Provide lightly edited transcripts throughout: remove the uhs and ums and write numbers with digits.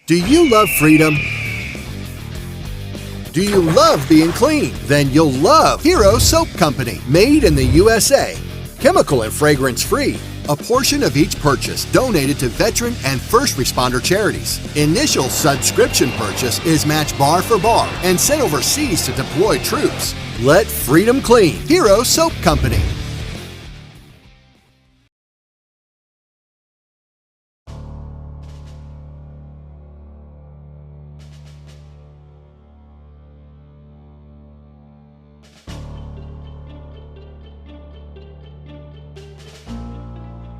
Do you love freedom? Do you love being clean? Then you'll love Hero Soap Company, made in the USA. Chemical and fragrance free. A portion of each purchase donated to veteran and first responder charities. Initial subscription purchase is matched bar for bar and sent overseas to deploy troops. Let freedom clean. Hero Soap Company.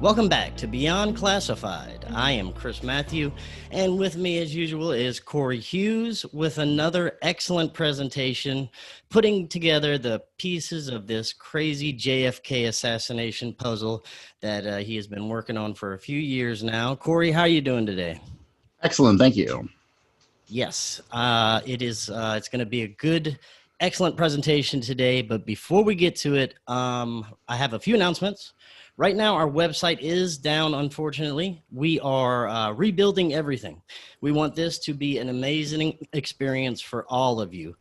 Welcome back to Beyond Classified. I am Chris Matthew, and with me as usual is Cory Hughes with another excellent presentation, putting together the pieces of this crazy JFK assassination puzzle that he has been working on for a few years now. Cory, how are you doing today? Excellent, thank you. Yes, it's going to be a good, excellent presentation today, but before we get to it, I have a few announcements. Right now, our website is down, unfortunately. We are rebuilding everything. We want this to be an amazing experience for all of you.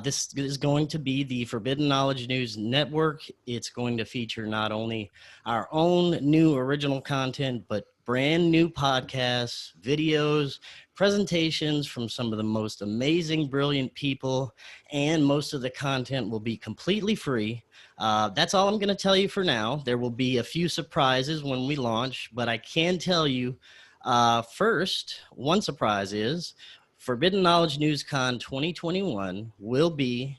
This is going to be the Forbidden Knowledge News Network. It's going to feature not only our own new original content, but brand new podcasts, videos, presentations from some of the most amazing, brilliant people, and most of the content will be completely free. That's all I'm going to tell you for now. There will be a few surprises when we launch, but I can tell you first, one surprise is Forbidden Knowledge News Con 2021 will be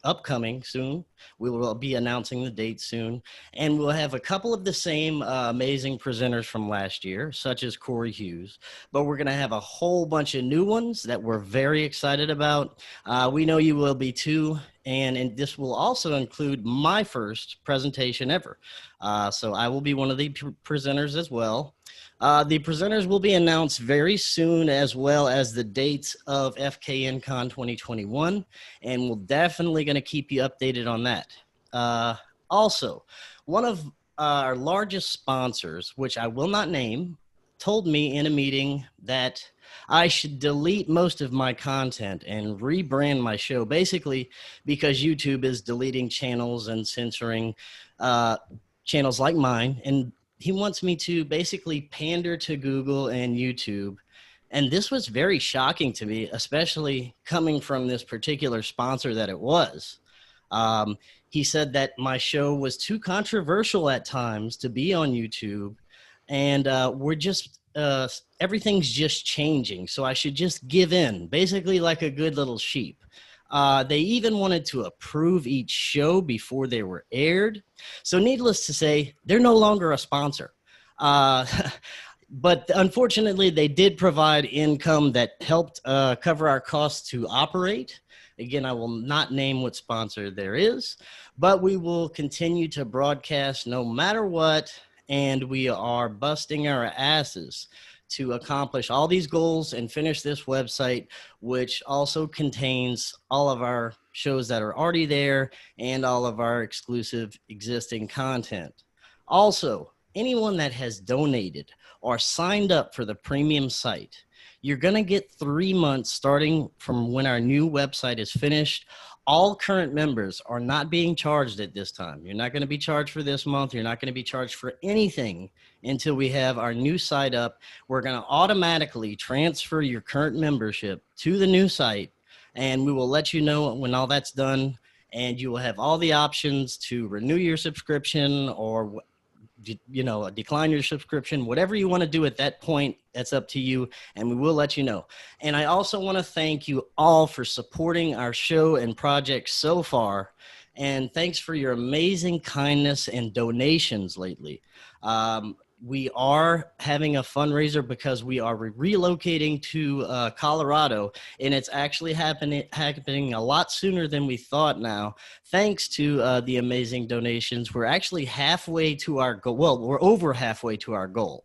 upcoming soon. We will be announcing the date soon, and we'll have a couple of the same amazing presenters from last year, such as Cory Hughes, but we're going to have a whole bunch of new ones that we're very excited about. We know you will be too, and this will also include my first presentation ever. So I will be one of the presenters as well. The presenters will be announced very soon, as well as the dates of FKNCon 2021, and we're definitely going to keep you updated on that. Also, one of our largest sponsors, which I will not name, told me in a meeting that I should delete most of my content and rebrand my show, basically because YouTube is deleting channels and censoring channels like mine, and he wants me to basically pander to Google and YouTube. And this was very shocking to me, especially coming from this particular sponsor that it was. He said that my show was too controversial at times to be on YouTube, and everything's just changing, so I should just give in, basically like a good little sheep. They even wanted to approve each show before they were aired. So needless to say, they're no longer a sponsor. But unfortunately, they did provide income that helped cover our costs to operate. Again, I will not name what sponsor there is, but we will continue to broadcast no matter what, and we are busting our asses to accomplish all these goals and finish this website, which also contains all of our shows that are already there and all of our exclusive existing content. Also, anyone that has donated or signed up for the premium site, you're going to get 3 months starting from when our new website is finished. All current members are not being charged at this time. You're not going to be charged for this month. You're not going to be charged for anything until we have our new site up. We're going to automatically transfer your current membership to the new site, and we will let you know when all that's done, and you will have all the options to renew your subscription or decline your subscription, whatever you want to do at that point. That's up to you, and we will let you know. And I also want to thank you all for supporting our show and project so far, and thanks for your amazing kindness and donations lately. We are having a fundraiser because we are relocating to Colorado, and it's actually happening a lot sooner than we thought now, thanks to the amazing donations. We're actually halfway to our goal. Well, we're over halfway to our goal.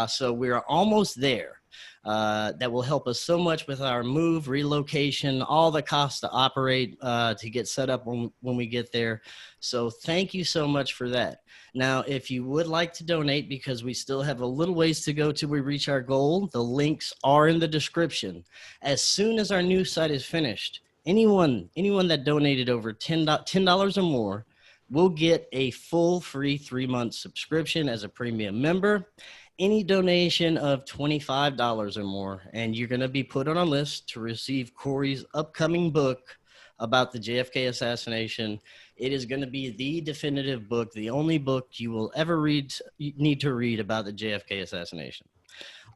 So we're almost there. That will help us so much with our move, relocation, all the costs to operate, to get set up when we get there. So thank you so much for that. Now, if you would like to donate, because we still have a little ways to go till we reach our goal, the links are in the description. As soon as our new site is finished, anyone that donated over $10 or more will get a full free 3-month subscription as a premium member. Any donation of $25 or more, and you're going to be put on a list to receive Cory's upcoming book about the JFK assassination. It is going to be the definitive book, the only book you will ever need to read about the JFK assassination.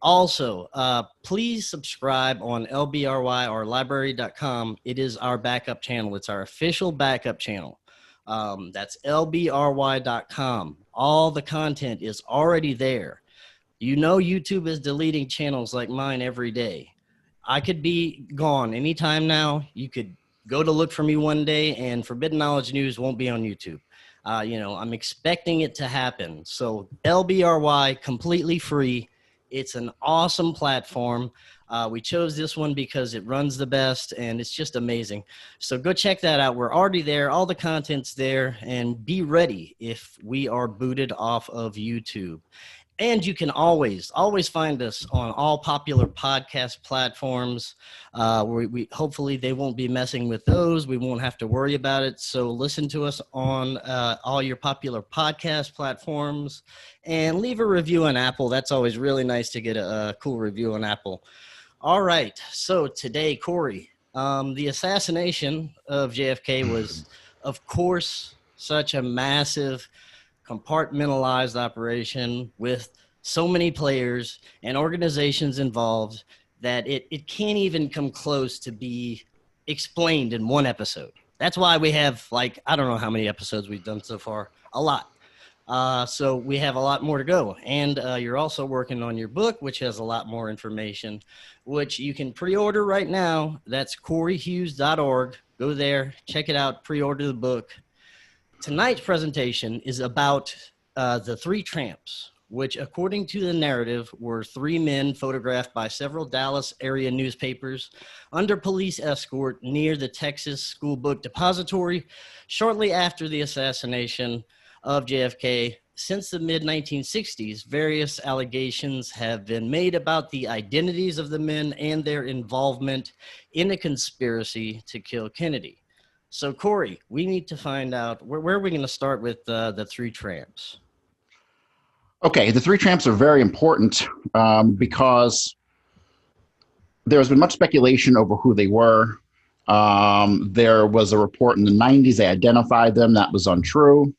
Also, please subscribe on LBRY or library.com. It is our backup channel. It's our official backup channel. That's lbry.com. All the content is already there. You know, YouTube is deleting channels like mine every day. I could be gone anytime now. You could go to look for me one day and Forbidden Knowledge News won't be on YouTube. I'm expecting it to happen. So LBRY, completely free. It's an awesome platform. We chose this one because it runs the best and it's just amazing. So go check that out. We're already there. All the content's there, and be ready if we are booted off of YouTube. And you can always find us on all popular podcast platforms. We hopefully they won't be messing with those. We won't have to worry about it. So listen to us on all your popular podcast platforms, and leave a review on Apple. That's always really nice to get a cool review on Apple. All right. So today, Cory, the assassination of JFK was, of course, such a massive, compartmentalized operation with so many players and organizations involved that it can't even come close to be explained in one episode. That's why we have, like, I don't know how many episodes we've done so far, a lot. So we have a lot more to go. And you're also working on your book, which has a lot more information, which you can pre-order right now. That's coryhughes.org. Go there, check it out, pre-order the book. Tonight's presentation is about the Three Tramps, which, according to the narrative, were 3 men photographed by several Dallas area newspapers under police escort near the Texas School Book Depository shortly after the assassination of JFK. Since the mid-1960s, various allegations have been made about the identities of the men and their involvement in a conspiracy to kill Kennedy. So, Cory, we need to find out, where are we going to start with the Three Tramps? Okay, the Three Tramps are very important because there's been much speculation over who they were. There was a report in the 90s, they identified them. That was untrue.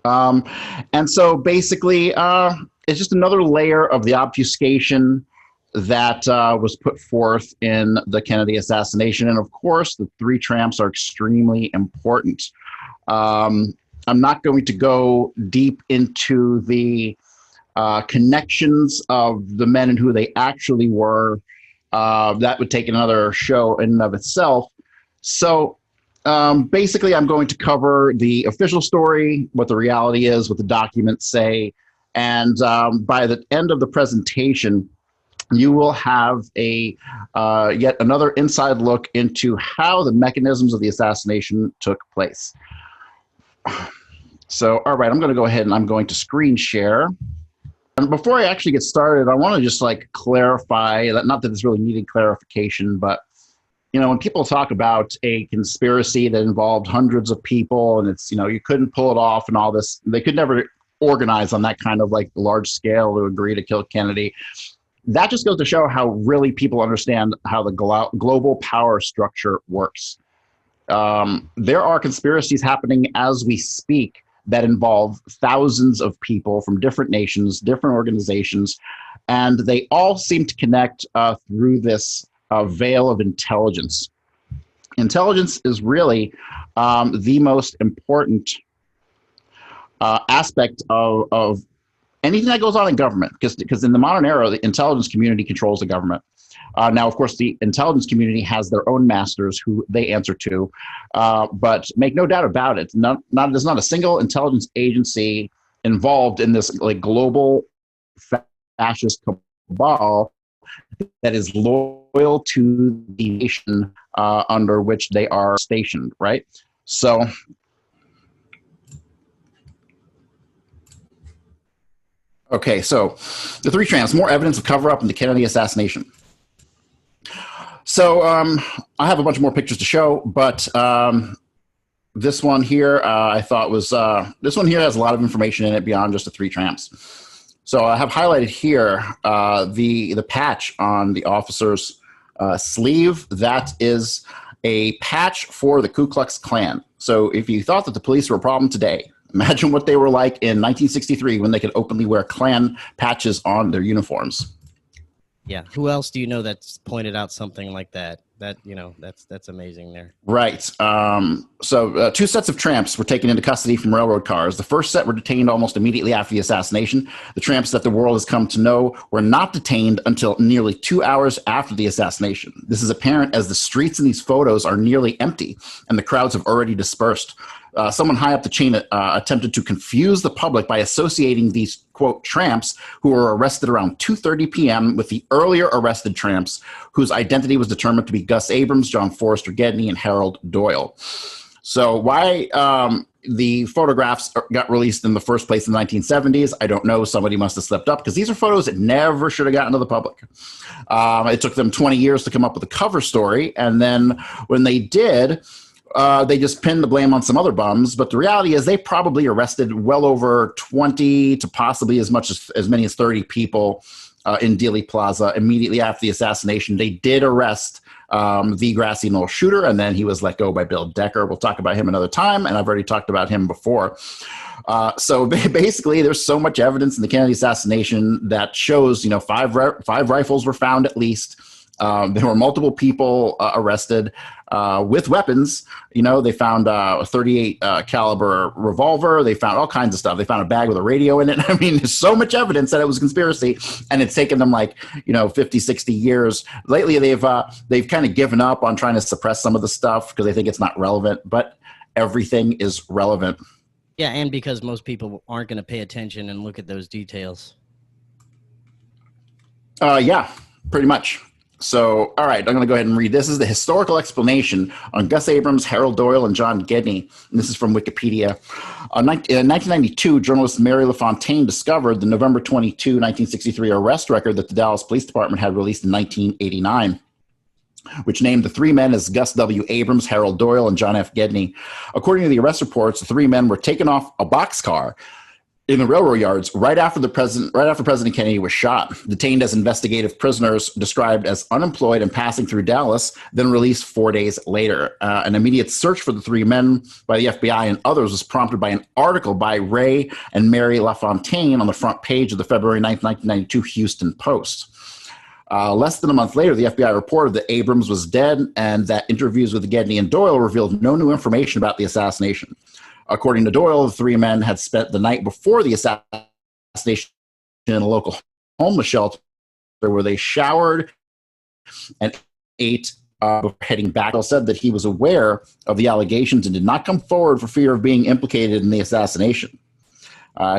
And so basically, it's just another layer of the obfuscation that was put forth in the Kennedy assassination. And of course, the Three Tramps are extremely important. I'm not going to go deep into the connections of the men and who they actually were. That would take another show in and of itself. So basically, I'm going to cover the official story, what the reality is, what the documents say. And by the end of the presentation, you will have a yet another inside look into how the mechanisms of the assassination took place. So, all right, I'm going to go ahead and I'm going to screen share. And before I actually get started, I want to just clarify that, not that this really needed clarification, but when people talk about a conspiracy that involved hundreds of people and it's, you couldn't pull it off and all this, they could never organize on that kind of large scale to agree to kill Kennedy. That just goes to show how really people understand how the global power structure works. There are conspiracies happening as we speak that involve thousands of people from different nations, different organizations, and they all seem to connect through this veil of intelligence. Intelligence is really the most important aspect of anything that goes on in government, because in the modern era, the intelligence community controls the government. Now, of course, the intelligence community has their own masters who they answer to, but make no doubt about it, there's not a single intelligence agency involved in this global fascist cabal that is loyal to the nation under which they are stationed, right? So, okay, so the Three Tramps, more evidence of cover-up in the Kennedy assassination. So I have a bunch more pictures to show, but this one here I thought was, this one here has a lot of information in it beyond just the Three Tramps. So I have highlighted here the patch on the officer's sleeve. That is a patch for the Ku Klux Klan. So if you thought that the police were a problem today, imagine what they were like in 1963 when they could openly wear Klan patches on their uniforms. Yeah. Who else do you know that's pointed out something like that? That, you know, that's amazing there. Right. So two sets of tramps were taken into custody from railroad cars. The first set were detained almost immediately after the assassination. The tramps that the world has come to know were not detained until nearly 2 hours after the assassination. This is apparent as the streets in these photos are nearly empty and the crowds have already dispersed. Someone high up the chain attempted to confuse the public by associating these, quote, tramps who were arrested around 2:30 p.m. with the earlier arrested tramps whose identity was determined to be Gus Abrams, John Forrester Gidney, and Harold Doyle. So why the photographs got released in the first place in the 1970s, I don't know. Somebody must have slipped up because these are photos that never should have gotten to the public. It took them 20 years to come up with a cover story, and then when they did, they just pinned the blame on some other bums, but the reality is they probably arrested well over 20 to possibly as many as 30 people in Dealey Plaza immediately after the assassination. They did arrest the Grassy Knoll shooter, and then he was let go by Bill Decker. We'll talk about him another time, and I've already talked about him before. So basically, there's so much evidence in the Kennedy assassination that shows, you know, five rifles were found at least. There were multiple people arrested with weapons. You know, they found a 38 caliber revolver. They found all kinds of stuff. They found a bag with a radio in it. I mean, there's so much evidence that it was a conspiracy, and it's taken them like, you know, 50, 60 years. Lately, they've kind of given up on trying to suppress some of the stuff because they think it's not relevant, but everything is relevant. Yeah, and because most people aren't going to pay attention and look at those details. Yeah, pretty much. So, all right, I'm going to go ahead and read. This is the historical explanation on Gus Abrams, Harold Doyle, and John Gidney. And this is from Wikipedia. In 1992, journalist Mary LaFontaine discovered the November 22, 1963 arrest record that the Dallas Police Department had released in 1989, which named the three men as Gus W. Abrams, Harold Doyle, and John F. Gidney. According to the arrest reports, the three men were taken off a boxcar in the railroad yards right after President Kennedy was shot, detained as investigative prisoners, described as unemployed and passing through Dallas, then released 4 days later. An immediate search for the three men by the FBI and others was prompted by an article by Ray and Mary LaFontaine on the front page of the February 9, 1992 Houston Post. Less than a month later, the FBI reported that Abrams was dead and that interviews with Gidney and Doyle revealed no new information about the assassination. According to Doyle, the three men had spent the night before the assassination in a local homeless shelter where they showered and ate before heading back. Doyle said that he was aware of the allegations and did not come forward for fear of being implicated in the assassination.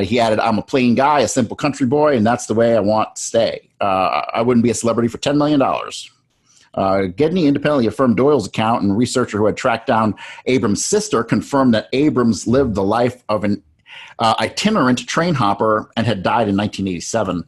He added, "I'm a plain guy, a simple country boy, and that's the way I want to stay. I wouldn't be a celebrity for $10 million. Gidney independently affirmed Doyle's account, and a researcher who had tracked down Abrams' sister confirmed that Abrams lived the life of an itinerant train hopper and had died in 1987.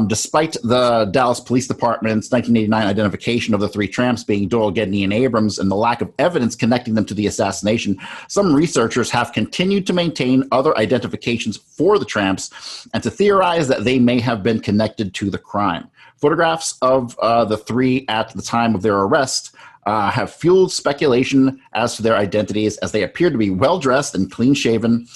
Despite the Dallas Police Department's 1989 identification of the three tramps being Doyle, Gidney, and Abrams, and the lack of evidence connecting them to the assassination, some researchers have continued to maintain other identifications for the tramps and to theorize that they may have been connected to the crime. Photographs of the three at the time of their arrest have fueled speculation as to their identities, as they appear to be well-dressed and clean-shaven.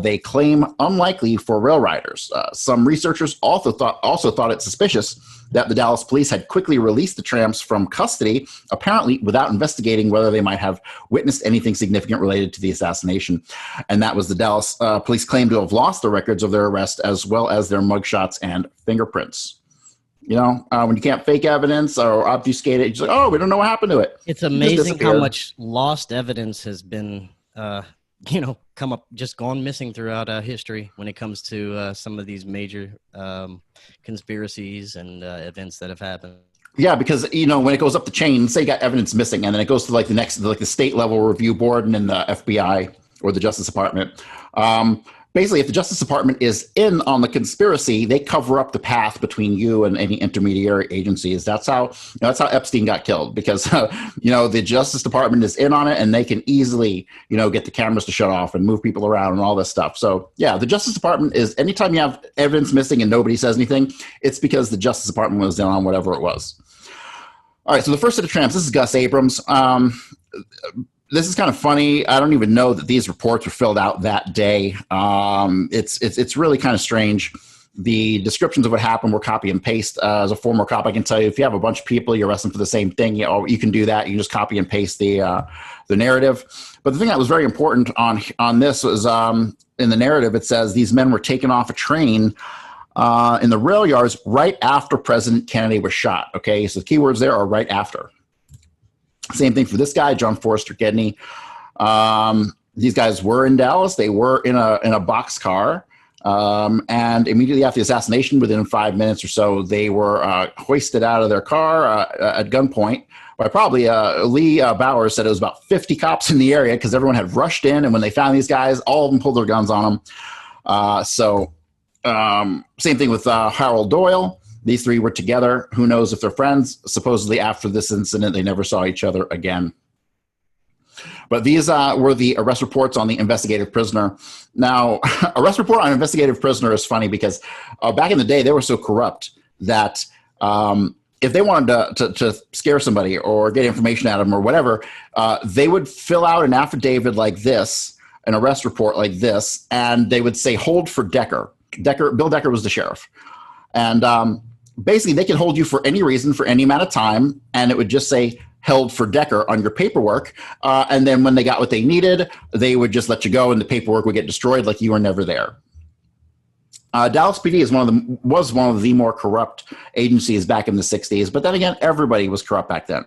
They claim unlikely for rail riders. Some researchers also thought it suspicious that the Dallas police had quickly released the tramps from custody, apparently without investigating whether they might have witnessed anything significant related to the assassination. And that was the Dallas police claim to have lost the records of their arrest as well as their mugshots and fingerprints. You know, when you can't fake evidence or obfuscate it, you're just like, oh, we don't know what happened to it. It's amazing how much lost evidence has been gone missing throughout history when it comes to some of these major conspiracies and events that have happened. Yeah, because when it goes up the chain, say you got evidence missing, and then it goes to the state level review board and then the FBI or the Justice Department. Basically, if the Justice Department is in on the conspiracy, they cover up the path between you and any intermediary agencies. That's how Epstein got killed, because the Justice Department is in on it, and they can easily get the cameras to shut off and move people around and all this stuff. So yeah, the Justice Department is, anytime you have evidence missing and nobody says anything, it's because the Justice Department was in on whatever it was. All right, so the first set of tramps. This is Gus Abrams. This is kind of funny. I don't even know that these reports were filled out that day. It's really kind of strange. The descriptions of what happened were copy and paste. As a former cop, I can tell you, if you have a bunch of people, you're arresting for the same thing, you can do that. You can just copy and paste the narrative. But the thing that was very important on this was in the narrative, it says these men were taken off a train in the rail yards right after President Kennedy was shot. Okay, so the keywords there are right after. Same thing for this guy, John Forrester Gidney. These guys were in Dallas. They were in a boxcar. And immediately after the assassination, within 5 minutes or so, they were hoisted out of their car at gunpoint by probably Lee Bowers said it was about 50 cops in the area, because everyone had rushed in. And when they found these guys, all of them pulled their guns on them. Same thing with Harold Doyle. These three were together. Who knows if they're friends? Supposedly after this incident, they never saw each other again. But these were the arrest reports on the investigative prisoner. Now, arrest report on investigative prisoner is funny because back in the day, they were so corrupt that if they wanted to scare somebody or get information out of them or whatever, they would fill out an affidavit like this, an arrest report like this, and they would say, hold for Decker. Bill Decker was the sheriff. And basically, they could hold you for any reason for any amount of time, and it would just say held for Decker on your paperwork. And then when they got what they needed, they would just let you go, and the paperwork would get destroyed like you were never there. Dallas PD was one of the more corrupt agencies back in the 60s. But then again, everybody was corrupt back then.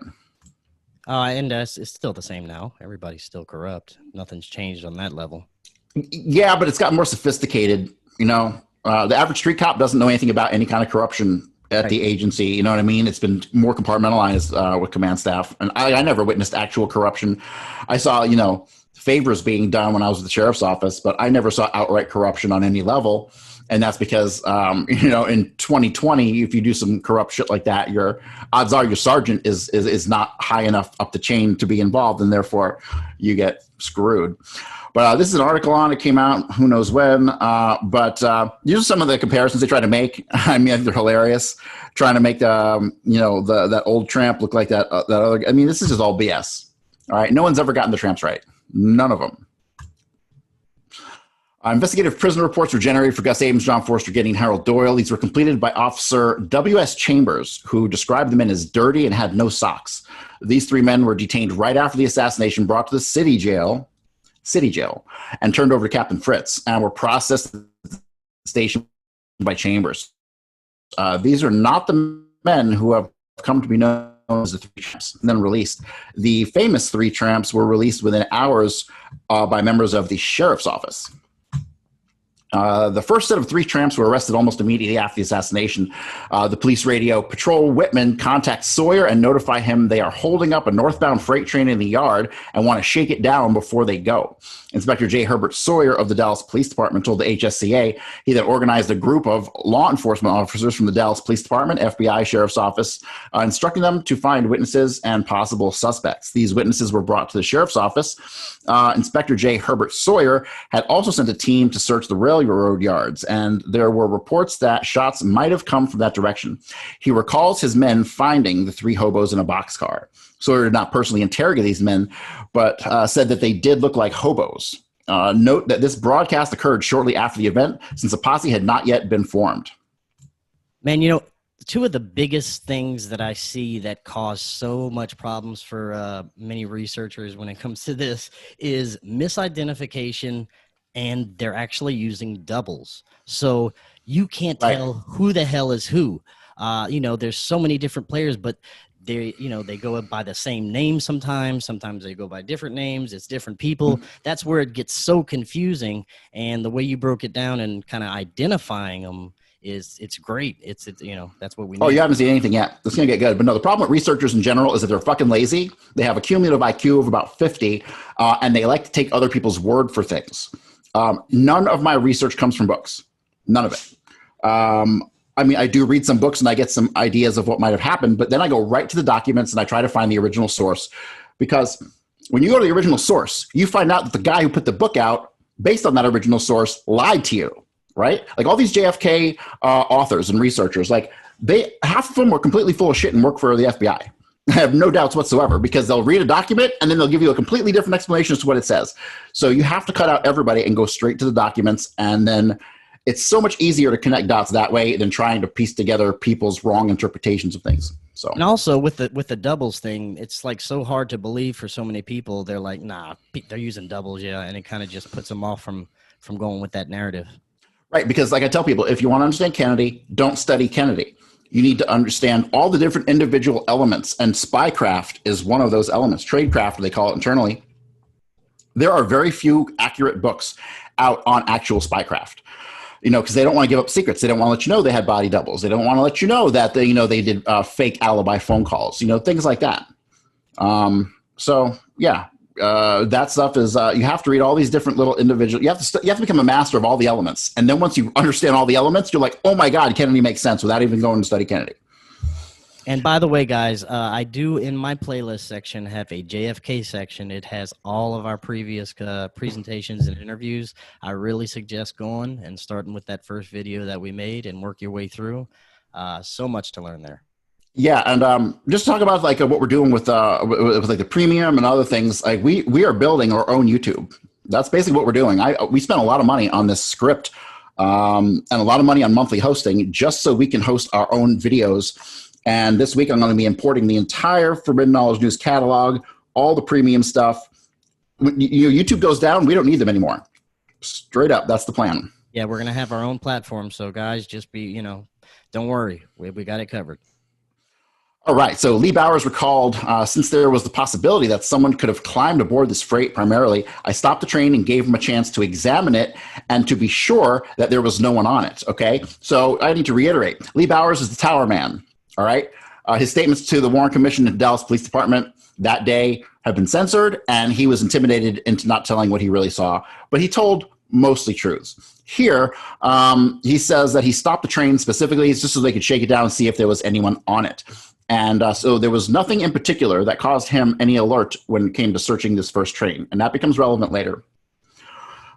And it's still the same now. Everybody's still corrupt. Nothing's changed on that level. Yeah, but it's gotten more sophisticated, The average street cop doesn't know anything about any kind of corruption at the agency. You know what I mean? It's been more compartmentalized with command staff. And I never witnessed actual corruption. I saw, favors being done when I was at the sheriff's office, but I never saw outright corruption on any level. And that's because, in 2020, if you do some corrupt shit like that, your odds are your sergeant is not high enough up the chain to be involved, and therefore you get screwed. But this is an article on it, came out who knows when. But these are some of the comparisons they try to make. I think they're hilarious. Trying to make that old tramp look like that other. This is just all BS. All right, no one's ever gotten the tramps right. None of them. Investigative prisoner reports were generated for Gus Abrams, John Forrester Gidney, and Harold Doyle. These were completed by Officer W.S. Chambers, who described the men as dirty and had no socks. These three men were detained right after the assassination, brought to the city jail, and turned over to Captain Fritz, and were processed at the station by Chambers. These are not the men who have come to be known as the Three Tramps, and then released. The famous Three Tramps were released within hours by members of the sheriff's office. The first set of Three Tramps were arrested almost immediately after the assassination. The police radio Patrol Whitman contacts Sawyer and notify him they are holding up a northbound freight train in the yard and want to shake it down before they go. Inspector J. Herbert Sawyer of the Dallas Police Department told the HSCA he then organized a group of law enforcement officers from the Dallas Police Department, FBI, Sheriff's Office, instructing them to find witnesses and possible suspects. These witnesses were brought to the Sheriff's Office. Inspector J. Herbert Sawyer had also sent a team to search the railroad yards, and there were reports that shots might have come from that direction. He recalls his men finding the three hobos in a boxcar. Sawyer did not personally interrogate these men, but said that they did look like hobos. Note that this broadcast occurred shortly after the event, since a posse had not yet been formed. Man, two of the biggest things that I see that cause so much problems for many researchers when it comes to this is misidentification, and they're actually using doubles. So you can't tell who the hell is who. There's so many different players, but they go by the same name sometimes they go by different names. It's different people. That's where it gets so confusing. And the way you broke it down and kind of identifying them it's great. It's that's what we need. Oh, you haven't seen anything yet. It's going to get good. But no, the problem with researchers in general is that they're fucking lazy. They have a cumulative IQ of about 50, and they like to take other people's word for things. None of my research comes from books. None of it. I mean, I do read some books and I get some ideas of what might have happened, but then I go right to the documents and I try to find the original source. Because when you go to the original source, you find out that the guy who put the book out, based on that original source, lied to you. Right? Like all these JFK authors and researchers, like half of them were completely full of shit and work for the FBI. I have no doubts whatsoever, because they'll read a document and then they'll give you a completely different explanation as to what it says. So you have to cut out everybody and go straight to the documents. And then it's so much easier to connect dots that way than trying to piece together people's wrong interpretations of things. So, and also with the doubles thing, it's like so hard to believe for so many people. They're like, nah, they're using doubles. Yeah. And it kind of just puts them off from going with that narrative. Right, because like I tell people, if you want to understand Kennedy, don't study Kennedy. You need to understand all the different individual elements, and spycraft is one of those elements. Tradecraft, they call it internally. There are very few accurate books out on actual spycraft, because they don't want to give up secrets. They don't want to let you know they had body doubles. They don't want to let you know that they did fake alibi phone calls, things like that. So yeah. That stuff is you have to read all these different little individual. You have to become a master of all the elements, and then once you understand all the elements, you're like, oh my god, Kennedy makes sense without even going to study Kennedy. And by the way, guys, I do in my playlist section have a JFK section. It has all of our previous presentations and interviews. I really suggest going and starting with that first video that we made and work your way through. So much to learn there. Yeah, and just talk about like what we're doing with like the premium and other things. Like we are building our own YouTube. That's basically what we're doing. We spent a lot of money on this script and a lot of money on monthly hosting just so we can host our own videos. And this week I'm going to be importing the entire Forbidden Knowledge News catalog, all the premium stuff. When YouTube goes down, we don't need them anymore. Straight up, that's the plan. Yeah, we're going to have our own platform. So guys, just be, don't worry. We got it covered. All right, so Lee Bowers recalled, since there was the possibility that someone could have climbed aboard this freight primarily, I stopped the train and gave him a chance to examine it and to be sure that there was no one on it, okay? So I need to reiterate, Lee Bowers is the tower man, all right? His statements to the Warren Commission and Dallas Police Department that day have been censored, and he was intimidated into not telling what he really saw. But he told mostly truths. Here, he says that he stopped the train specifically just so they could shake it down and see if there was anyone on it. And so there was nothing in particular that caused him any alert when it came to searching this first train. And that becomes relevant later.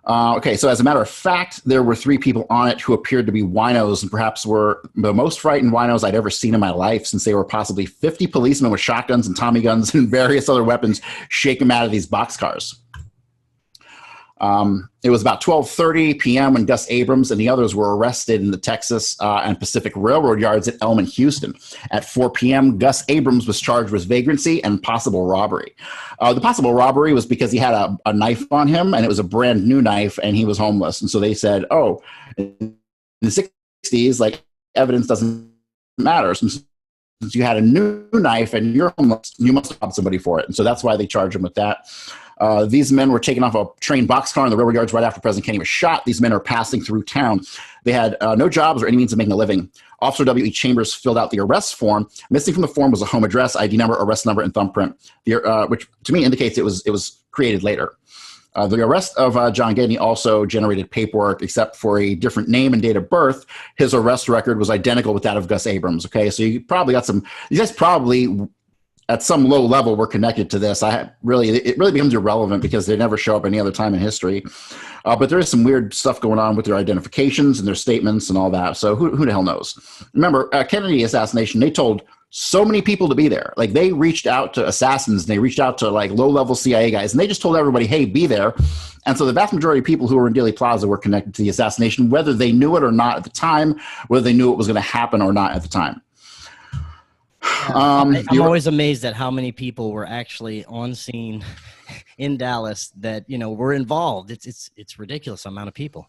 Okay, so as a matter of fact, there were 3 people on it who appeared to be winos and perhaps were the most frightened winos I'd ever seen in my life, since they were possibly 50 policemen with shotguns and Tommy guns and various other weapons shaking them out of these boxcars. It was about 12:30 p.m. when Gus Abrams and the others were arrested in the Texas and Pacific Railroad yards at Elm and Houston. At 4 p.m., Gus Abrams was charged with vagrancy and possible robbery. The possible robbery was because he had a knife on him, and it was a brand new knife, and he was homeless. And so they said, oh, in the 60s, like, evidence doesn't matter. Since you had a new knife and you're homeless, you must have robbed somebody for it. And so that's why they charged him with that. These men were taken off a train boxcar in the railroad yards right after President Kennedy was shot. These men are passing through town. They had no jobs or any means of making a living. Officer W.E. Chambers filled out the arrest form. Missing from the form was a home address, ID number, arrest number, and thumbprint, which to me indicates it was created later. The arrest of John Gidney also generated paperwork, except for a different name and date of birth. His arrest record was identical with that of Gus Abrams. Okay, so you probably got some. You guys probably, at some low level, were connected to this. It really becomes irrelevant because they never show up any other time in history. But there is some weird stuff going on with their identifications and their statements and all that. So who the hell knows? Remember, Kennedy assassination, they told so many people to be there. Like, they reached out to assassins, and they reached out to like low-level CIA guys, and they just told everybody, hey, be there. And so the vast majority of people who were in Dealey Plaza were connected to the assassination, whether they knew it or not at the time, whether they knew it was going to happen or not at the time. I'm always amazed at how many people were actually on scene in Dallas that, were involved. It's ridiculous amount of people.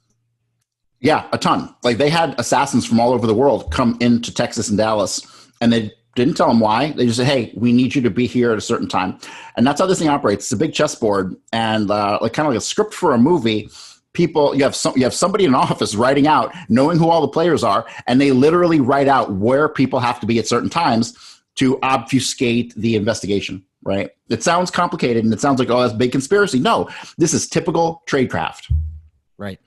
Yeah, a ton. Like, they had assassins from all over the world come into Texas and Dallas, and they Didn't tell them why. They just said, hey, we need you to be here at a certain time. And that's how this thing operates. It's a big chessboard and like kind of like a script for a movie. People, you have somebody in an office writing out, knowing who all the players are, and they literally write out where people have to be at certain times to obfuscate the investigation, right? It sounds complicated and it sounds like, oh, that's a big conspiracy. No, this is typical tradecraft. Right.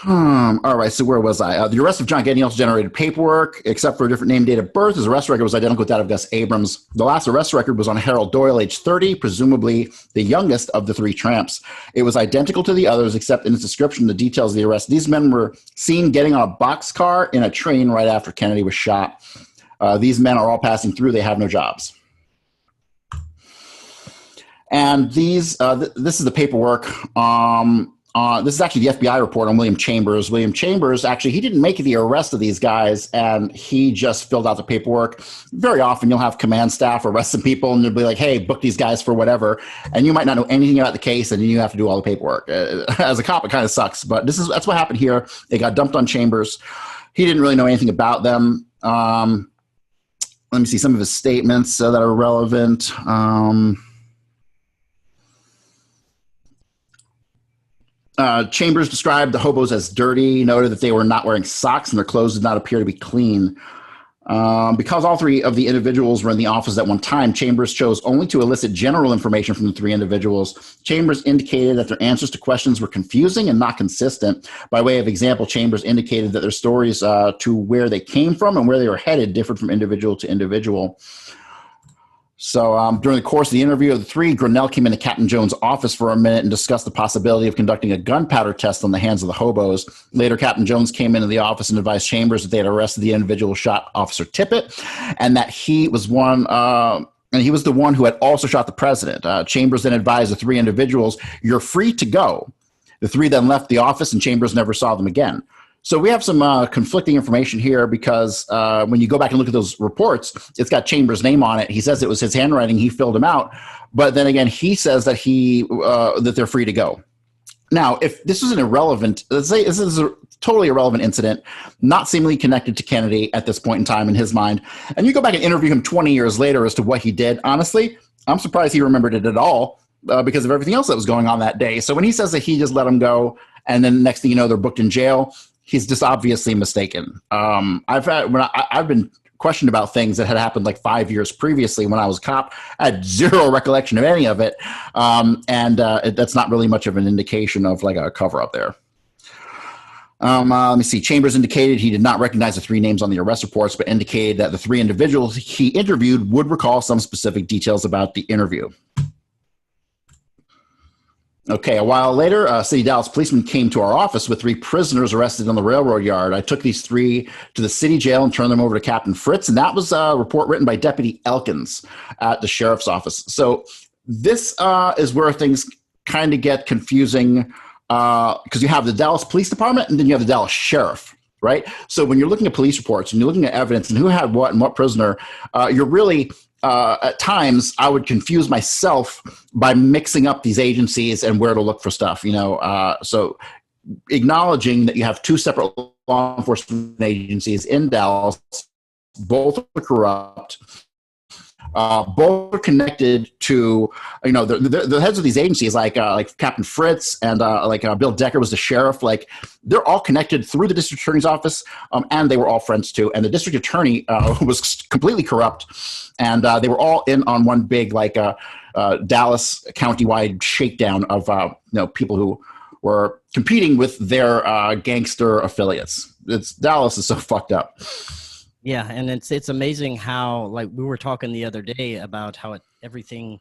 All right, so where was I? The arrest of John Gidney also generated paperwork, except for a different name, date of birth. His arrest record was identical with that of Gus Abrams. The last arrest record was on Harold Doyle, age 30, presumably the youngest of the three tramps. It was identical to the others, except in its description, the details of the arrest. These men were seen getting on a boxcar in a train right after Kennedy was shot. These men are all passing through. They have no jobs. And these, this is the paperwork. This is actually the FBI report on William Chambers. William Chambers, actually, he didn't make the arrest of these guys, and he just filled out the paperwork. Very often, you'll have command staff arrest some people, and they'll be like, hey, book these guys for whatever. And you might not know anything about the case, and then you have to do all the paperwork. As a cop, it kind of sucks, but that's what happened here. They got dumped on Chambers. He didn't really know anything about them. Let me see some of his statements that are relevant. Chambers described the hobos as dirty, noted that they were not wearing socks and their clothes did not appear to be clean. Because all three of the individuals were in the office at one time, Chambers chose only to elicit general information from the three individuals. Chambers indicated that their answers to questions were confusing and not consistent. By way of example, Chambers indicated that their stories to where they came from and where they were headed differed from individual to individual. So during the course of the interview of the three, Grinnell came into Captain Jones' office for a minute and discussed the possibility of conducting a gunpowder test on the hands of the hobos. Later, Captain Jones came into the office and advised Chambers that they had arrested the individual who shot Officer Tippett, and that he was he was the one who had also shot the president. Chambers then advised the three individuals, "You're free to go." The three then left the office, and Chambers never saw them again. So we have some conflicting information here because when you go back and look at those reports, it's got Chambers' name on it. He says it was his handwriting. He filled them out. But then again, he says that that they're free to go. Now, if this was an irrelevant, let's say this is a totally irrelevant incident, not seemingly connected to Kennedy at this point in time in his mind, and you go back and interview him 20 years later as to what he did, honestly, I'm surprised he remembered it at all because of everything else that was going on that day. So when he says that he just let him go, and then next thing you know, they're booked in jail, he's just obviously mistaken. I've been questioned about things that had happened like 5 years previously when I was a cop. I had zero recollection of any of it, that's not really much of an indication of like a cover up there. Let me see. Chambers indicated he did not recognize the three names on the arrest reports, but indicated that the three individuals he interviewed would recall some specific details about the interview. Okay, a while later, City Dallas policemen came to our office with three prisoners arrested on the railroad yard. I took these three to the city jail and turned them over to Captain Fritz, and that was a report written by Deputy Elkins at the sheriff's office. So this is where things kind of get confusing because you have the Dallas Police Department and then you have the Dallas Sheriff, right? So when you're looking at police reports and you're looking at evidence and who had what and what prisoner, you're really at times I would confuse myself by mixing up these agencies and where to look for stuff, so acknowledging that you have two separate law enforcement agencies in Dallas, both are corrupt, both are connected to, the heads of these agencies, like Captain Fritz and Bill Decker was the sheriff. Like they're all connected through the district attorney's office, and they were all friends too. And the district attorney was completely corrupt, and they were all in on one big Dallas county-wide shakedown of people who were competing with their gangster affiliates. Dallas is so fucked up. Yeah, and it's amazing how, like we were talking the other day about how everything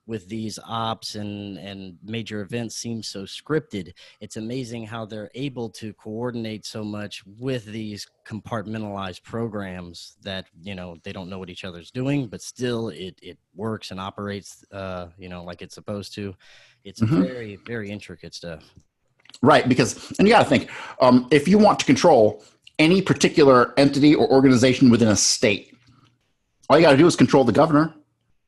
with these ops and major events seems so scripted. It's amazing how they're able to coordinate so much with these compartmentalized programs that, they don't know what each other's doing, but still it works and operates, like it's supposed to. It's very, very intricate stuff. Right, and you got to think, if you want to control any particular entity or organization within a state, all you got to do is control the governor,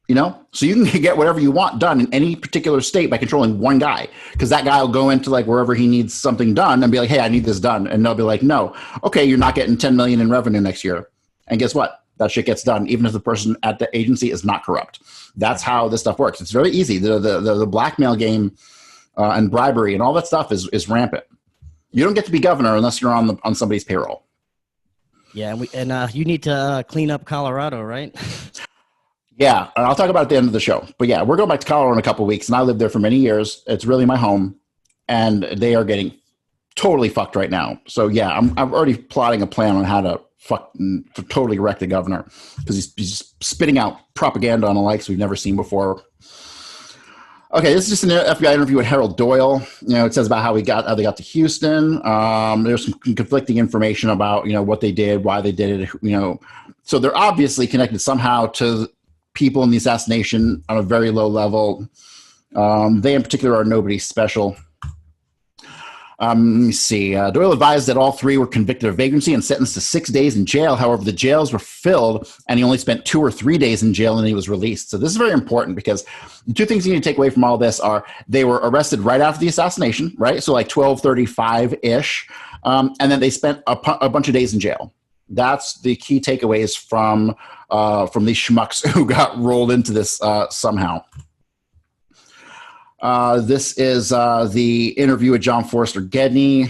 so you can get whatever you want done in any particular state by controlling one guy, because that guy will go into wherever he needs something done and be like, hey, I need this done. And they'll be like, no, okay, you're not getting 10 million in revenue next year. And guess what? that shit gets done, even if the person at the agency is not corrupt. That's how this stuff works. It's very easy. The blackmail game and bribery and all that stuff is rampant. You don't get to be governor unless you're on somebody's payroll. Yeah, and you need to clean up Colorado, right? Yeah, I'll talk about it at the end of the show. But yeah, we're going back to Colorado in a couple of weeks, and I lived there for many years. It's really my home, and they are getting totally fucked right now. So yeah, I'm already plotting a plan on how to totally wreck the governor, because he's spitting out propaganda on the likes we've never seen before. Okay, this is just an FBI interview with Harold Doyle. It says about how they got to Houston. There's some conflicting information about what they did, why they did it. So they're obviously connected somehow to people in the assassination on a very low level. They in particular are nobody special. Let me see. Doyle advised that all three were convicted of vagrancy and sentenced to 6 days in jail. However, the jails were filled, and he only spent 2 or 3 days in jail, and he was released. So this is very important, because the two things you need to take away from all this are they were arrested right after the assassination, right? So like 12:35-ish, and then they spent a bunch of days in jail. That's the key takeaways from these schmucks who got rolled into this somehow. This is the interview with John Forster Gidney.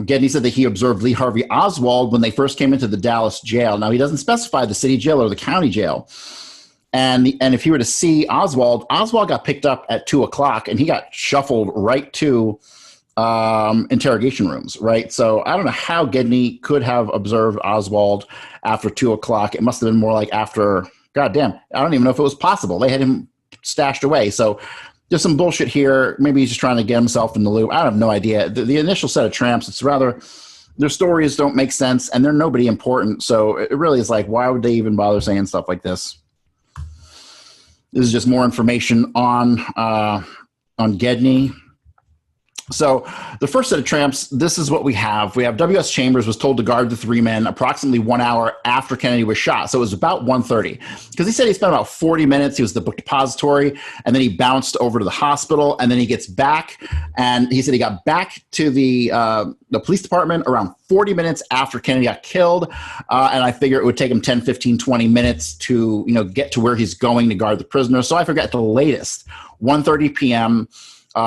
Gidney said that he observed Lee Harvey Oswald when they first came into the Dallas jail. Now, he doesn't specify the city jail or the county jail. And if he were to see Oswald got picked up at 2 o'clock, and he got shuffled right to interrogation rooms, right? So I don't know how Gidney could have observed Oswald after 2 o'clock. It must have been more like after, goddamn, I don't even know if it was possible. They had him stashed away. So there's some bullshit here. Maybe he's just trying to get himself in the loop. I have no idea. The initial set of tramps, it's rather, their stories don't make sense, and they're nobody important. So it really is like, why would they even bother saying stuff like this? This is just more information on Gidney. So the first set of tramps, this is what we have. We have W.S. Chambers was told to guard the three men approximately 1 hour after Kennedy was shot. So it was about 1:30, because he said he spent about 40 minutes. He was the book depository, and then he bounced over to the hospital, and then he gets back, and he said he got back to the police department around 40 minutes after Kennedy got killed. And I figure it would take him 10, 15, 20 minutes to get to where he's going to guard the prisoner. So I figure at the latest, 1:30 p.m.,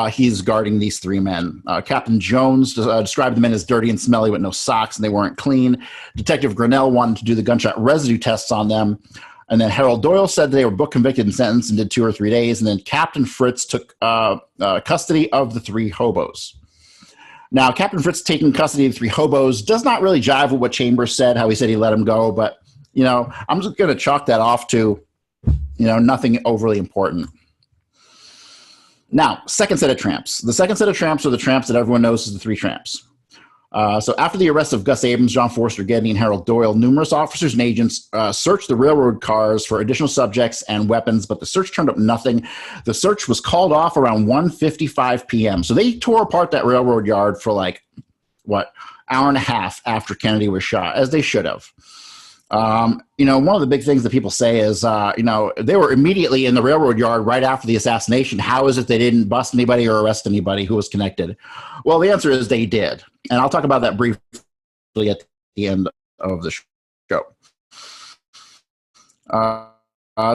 he's guarding these three men. Captain Jones described the men as dirty and smelly with no socks, and they weren't clean. Detective Grinnell wanted to do the gunshot residue tests on them. And then Harold Doyle said they were book convicted and sentenced and did 2 or 3 days. And then Captain Fritz took custody of the 3 hobos. Now, Captain Fritz taking custody of the 3 hobos does not really jive with what Chambers said, how he said he let them go. But, I'm just going to chalk that off to, nothing overly important. Now, second set of tramps. The second set of tramps are the tramps that everyone knows as the Three Tramps. So after the arrest of Gus Abrams, John Forster Gidney, and Harold Doyle, numerous officers and agents searched the railroad cars for additional subjects and weapons, but the search turned up nothing. The search was called off around 1:55 p.m. So they tore apart that railroad yard for hour and a half after Kennedy was shot, as they should have. One of the big things that people say is, they were immediately in the railroad yard right after the assassination. How is it they didn't bust anybody or arrest anybody who was connected? Well, the answer is they did. And I'll talk about that briefly at the end of the show.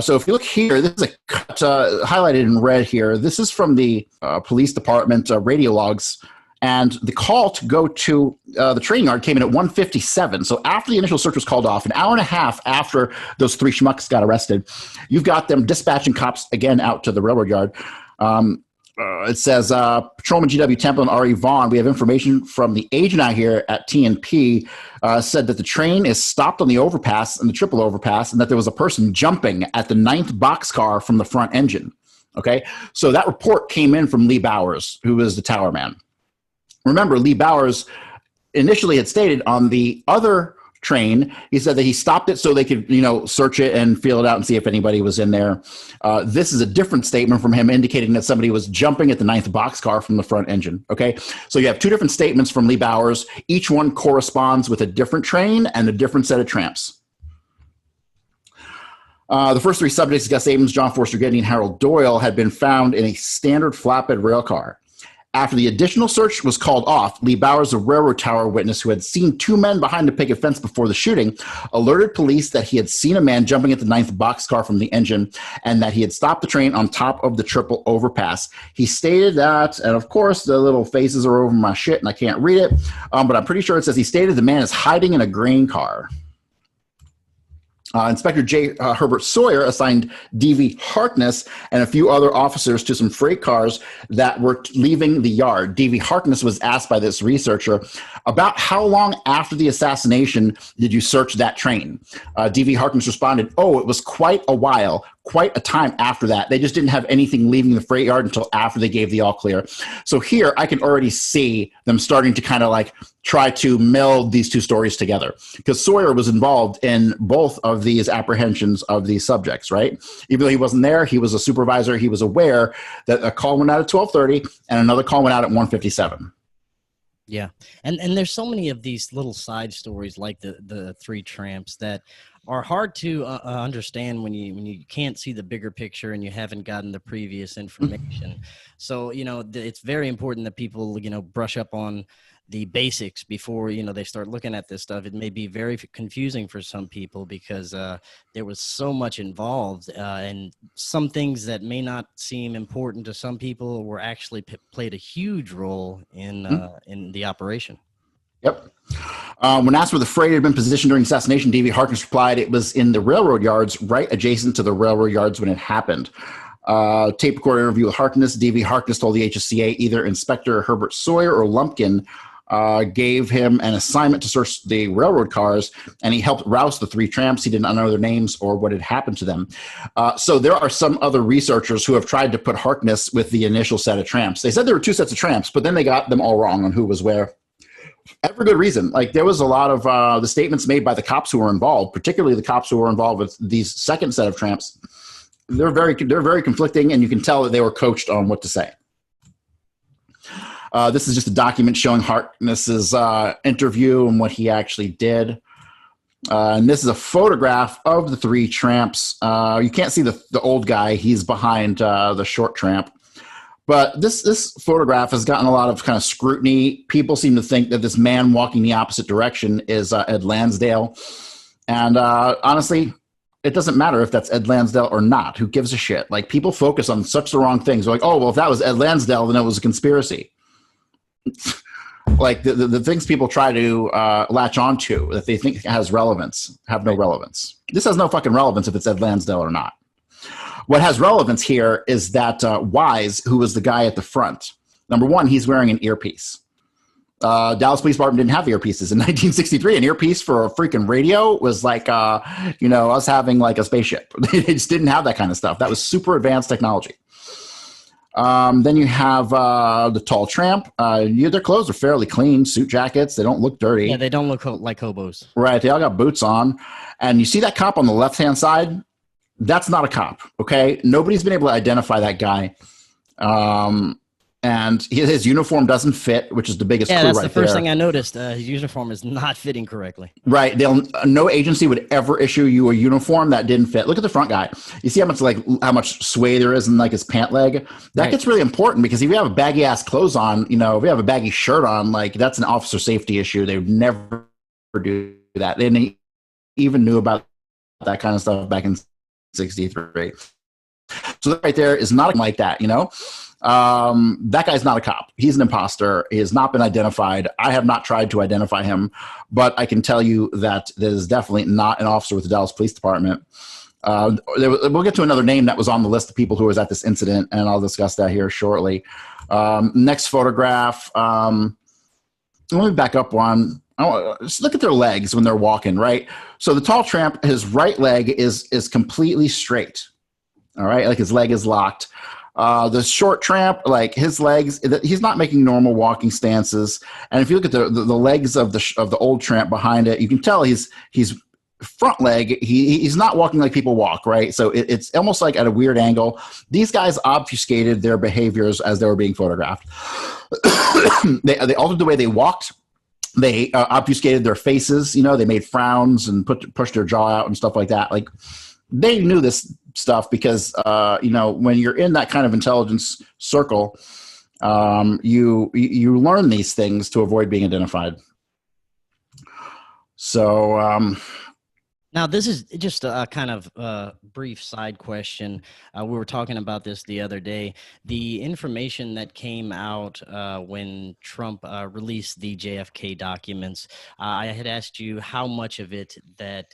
So if you look here, this is a cut highlighted in red here. This is from the police department radio logs. And the call to go to the train yard came in at 1:57. So after the initial search was called off, an hour and a half after those 3 schmucks got arrested, you've got them dispatching cops again out to the railroad yard. It says, Patrolman G.W. Temple and R.E. Vaughn, we have information from the agent out here at TNP, said that the train is stopped on the overpass, and the triple overpass, and that there was a person jumping at the 9th boxcar from the front engine. Okay, so that report came in from Lee Bowers, who was the tower man. Remember, Lee Bowers initially had stated on the other train, he said that he stopped it so they could, search it and feel it out and see if anybody was in there. This is a different statement from him indicating that somebody was jumping at the 9th boxcar from the front engine. Okay, so you have 2 different statements from Lee Bowers. Each one corresponds with a different train and a different set of tramps. The first 3 subjects, Gus Abrams, John Forster Gidney, and Harold Doyle, had been found in a standard flatbed rail car. After the additional search was called off, Lee Bowers, a railroad tower witness who had seen two men behind the picket fence before the shooting, alerted police that he had seen a man jumping at the 9th boxcar from the engine and that he had stopped the train on top of the triple overpass. He stated that, and of course the little faces are over my shit and I can't read it, but I'm pretty sure it says he stated the man is hiding in a grain car. Inspector J. Herbert Sawyer assigned D.V. Harkness and a few other officers to some freight cars that were leaving the yard. D.V. Harkness was asked by this researcher about how long after the assassination did you search that train? D.V. Harkness responded, "Oh, it was quite a while, quite a time after that. They just didn't have anything leaving the freight yard until after they gave the all clear." So here I can already see them starting to kind of like try to meld these two stories together, because Sawyer was involved in both of these apprehensions of these subjects, right? Even though he wasn't there, he was a supervisor. He was aware that a call went out at 12:30 and another call went out at 1:57. Yeah. And there's so many of these little side stories like the Three Tramps that are hard to understand when you can't see the bigger picture and you haven't gotten the previous information. So, it's very important that people, brush up on the basics before, they start looking at this stuff. It may be very confusing for some people because there was so much involved and some things that may not seem important to some people were actually played a huge role in the operation. Yep. When asked where the freight had been positioned during assassination, D.V. Harkness replied it was in the railroad yards right adjacent to the railroad yards when it happened. Tape recorded interview with Harkness. D.V. Harkness told the HSCA either Inspector Herbert Sawyer or Lumpkin gave him an assignment to search the railroad cars, and he helped rouse the Three Tramps. He did not know their names or what had happened to them. So there are some other researchers who have tried to put Harkness with the initial set of tramps. They said there were two sets of tramps, but then they got them all wrong on who was where. For good reason. Like, there was a lot of the statements made by the cops who were involved, particularly the cops who were involved with these second set of tramps. They're very conflicting, and you can tell that they were coached on what to say. This is just a document showing Harkness's interview and what he actually did. And this is a photograph of the Three Tramps. You can't see the old guy. He's behind the short tramp. But this photograph has gotten a lot of kind of scrutiny. People seem to think that this man walking the opposite direction is Ed Lansdale. And honestly, it doesn't matter if that's Ed Lansdale or not. Who gives a shit? Like, people focus on such the wrong things. They're like, oh, well, if that was Ed Lansdale, then it was a conspiracy. Like, the things people try to latch onto that they think has relevance have no relevance. This has no fucking relevance if it's Ed Lansdale or not. What has relevance here is that Wise, who was the guy at the front, number one, he's wearing an earpiece. Dallas Police Department didn't have earpieces. In 1963, an earpiece for a freaking radio was like, us having like a spaceship. They just didn't have that kind of stuff. That was super advanced technology. Then you have the tall tramp. Their clothes are fairly clean, suit jackets. They don't look dirty. Yeah, they don't look like hobos. Right. They all got boots on. And you see that cop on the left-hand side? That's not a cop, okay? Nobody's been able to identify that guy. And his uniform doesn't fit, which is the biggest clue right there. Yeah, that's the first thing I noticed. His uniform is not fitting correctly. Right. No agency would ever issue you a uniform that didn't fit. Look at the front guy. You see how much sway there is in like his pant leg? That gets really important, because if you have a baggy ass clothes on, if you have a baggy shirt on, like, that's an officer safety issue. They would never do that. They even knew about that kind of stuff back in 63. So that right there is not like that, that guy's not a cop. He's an imposter. He has not been identified. I have not tried to identify him, but I can tell you that there is definitely not an officer with the Dallas Police Department. We'll get to another name that was on the list of people who was at this incident, and I'll discuss that here shortly. Next photograph. Let me back up one. Just look at their legs when they're walking, right? So the tall tramp, his right leg is completely straight. All right, like his leg is locked. The short tramp, like his legs, he's not making normal walking stances. And if you look at the legs of the old tramp behind it, you can tell he's front leg. He's not walking like people walk, right? So it's almost like at a weird angle. These guys obfuscated their behaviors as they were being photographed. They altered the way they walked. They obfuscated their faces. They made frowns and pushed their jaw out and stuff like that. Like, they knew this stuff because, when you're in that kind of intelligence circle, you learn these things to avoid being identified. So now, this is just a kind of brief side question. We were talking about this the other day. The information that came out when Trump released the JFK documents, I had asked you how much of it that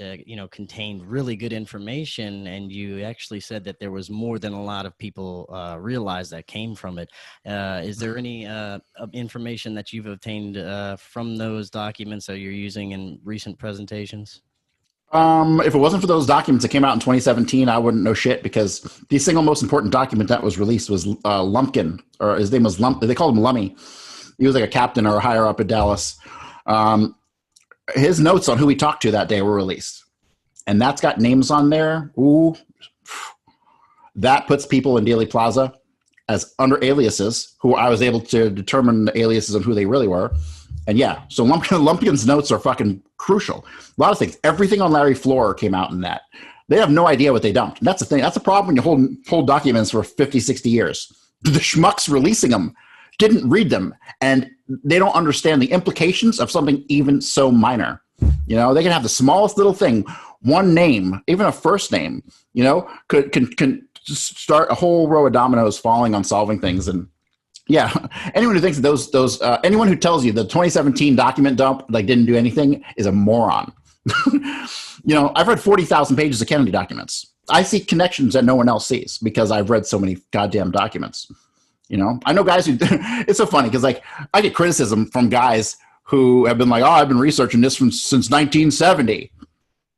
contained really good information, and you actually said that there was more than a lot of people realized that came from it. Is there any information that you've obtained from those documents that you're using in recent presentations? If it wasn't for those documents that came out in 2017, I wouldn't know shit, because the single most important document that was released was Lumpkin, or his name was They called him Lummy. He was like a captain or a higher up at Dallas. His notes on who he talked to that day were released, and that's got names on there. Ooh, that puts people in Dealey Plaza as under aliases, who I was able to determine the aliases of who they really were. And yeah, so Lumpkin's notes are fucking crucial. A lot of things. Everything on Larry Floor came out in that. They have no idea what they dumped. And that's the thing. That's the problem when you hold documents for 50, 60 years. The schmucks releasing them didn't read them, and they don't understand the implications of something even so minor. You know, they can have the smallest little thing, one name, even a first name, can start a whole row of dominoes falling on solving things. And yeah, anyone who thinks that anyone who tells you the 2017 document dump didn't do anything is a moron. I've read 40,000 pages of Kennedy documents. I see connections that no one else sees because I've read so many goddamn documents. I know guys who it's so funny because I get criticism from guys who have been like, oh, I've been researching this since 1970.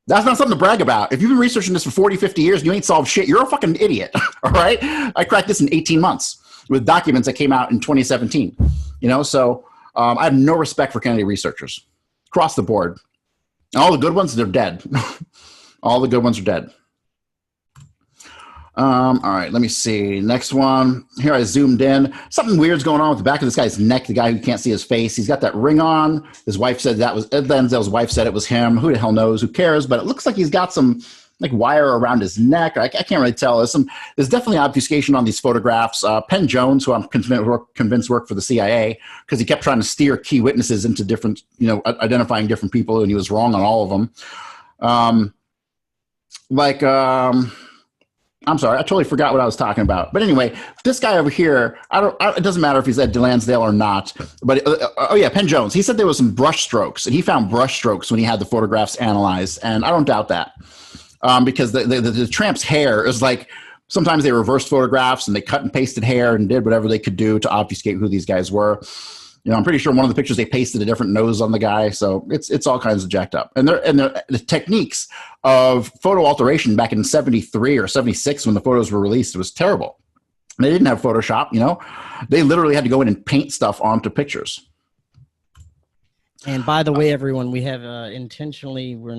That's not something to brag about. If you've been researching this for 40, 50 years and you ain't solved shit, you're a fucking idiot. All right. I cracked this in 18 months. With documents that came out in 2017, so I have no respect for Kennedy researchers across the board. And all the good ones, they're dead. All the good ones are dead. All right, let me see. Next one. Here I zoomed in. Something weird's going on with the back of this guy's neck, the guy who can't see his face. He's got that ring on. His wife said that was Ed Lenzel's wife said it was him. Who the hell knows? Who cares? But it looks like he's got some wire around his neck. I can't really tell. There's definitely obfuscation on these photographs. Penn Jones, who I'm convinced worked for the CIA, because he kept trying to steer key witnesses into different, identifying different people, and he was wrong on all of them. I'm sorry, I totally forgot what I was talking about. But anyway, this guy over here, it doesn't matter if he's Ed Lansdale or not. But Penn Jones. He said there was some brush strokes, and he found brush strokes when he had the photographs analyzed, and I don't doubt that. Because the Tramps' hair is sometimes they reversed photographs and they cut and pasted hair and did whatever they could do to obfuscate who these guys were. I'm pretty sure one of the pictures they pasted a different nose on the guy, so it's all kinds of jacked up. And the techniques of photo alteration back in 73 or 76 when the photos were released, it was terrible. They didn't have Photoshop, They literally had to go in and paint stuff onto pictures. And by the way, everyone, we have we're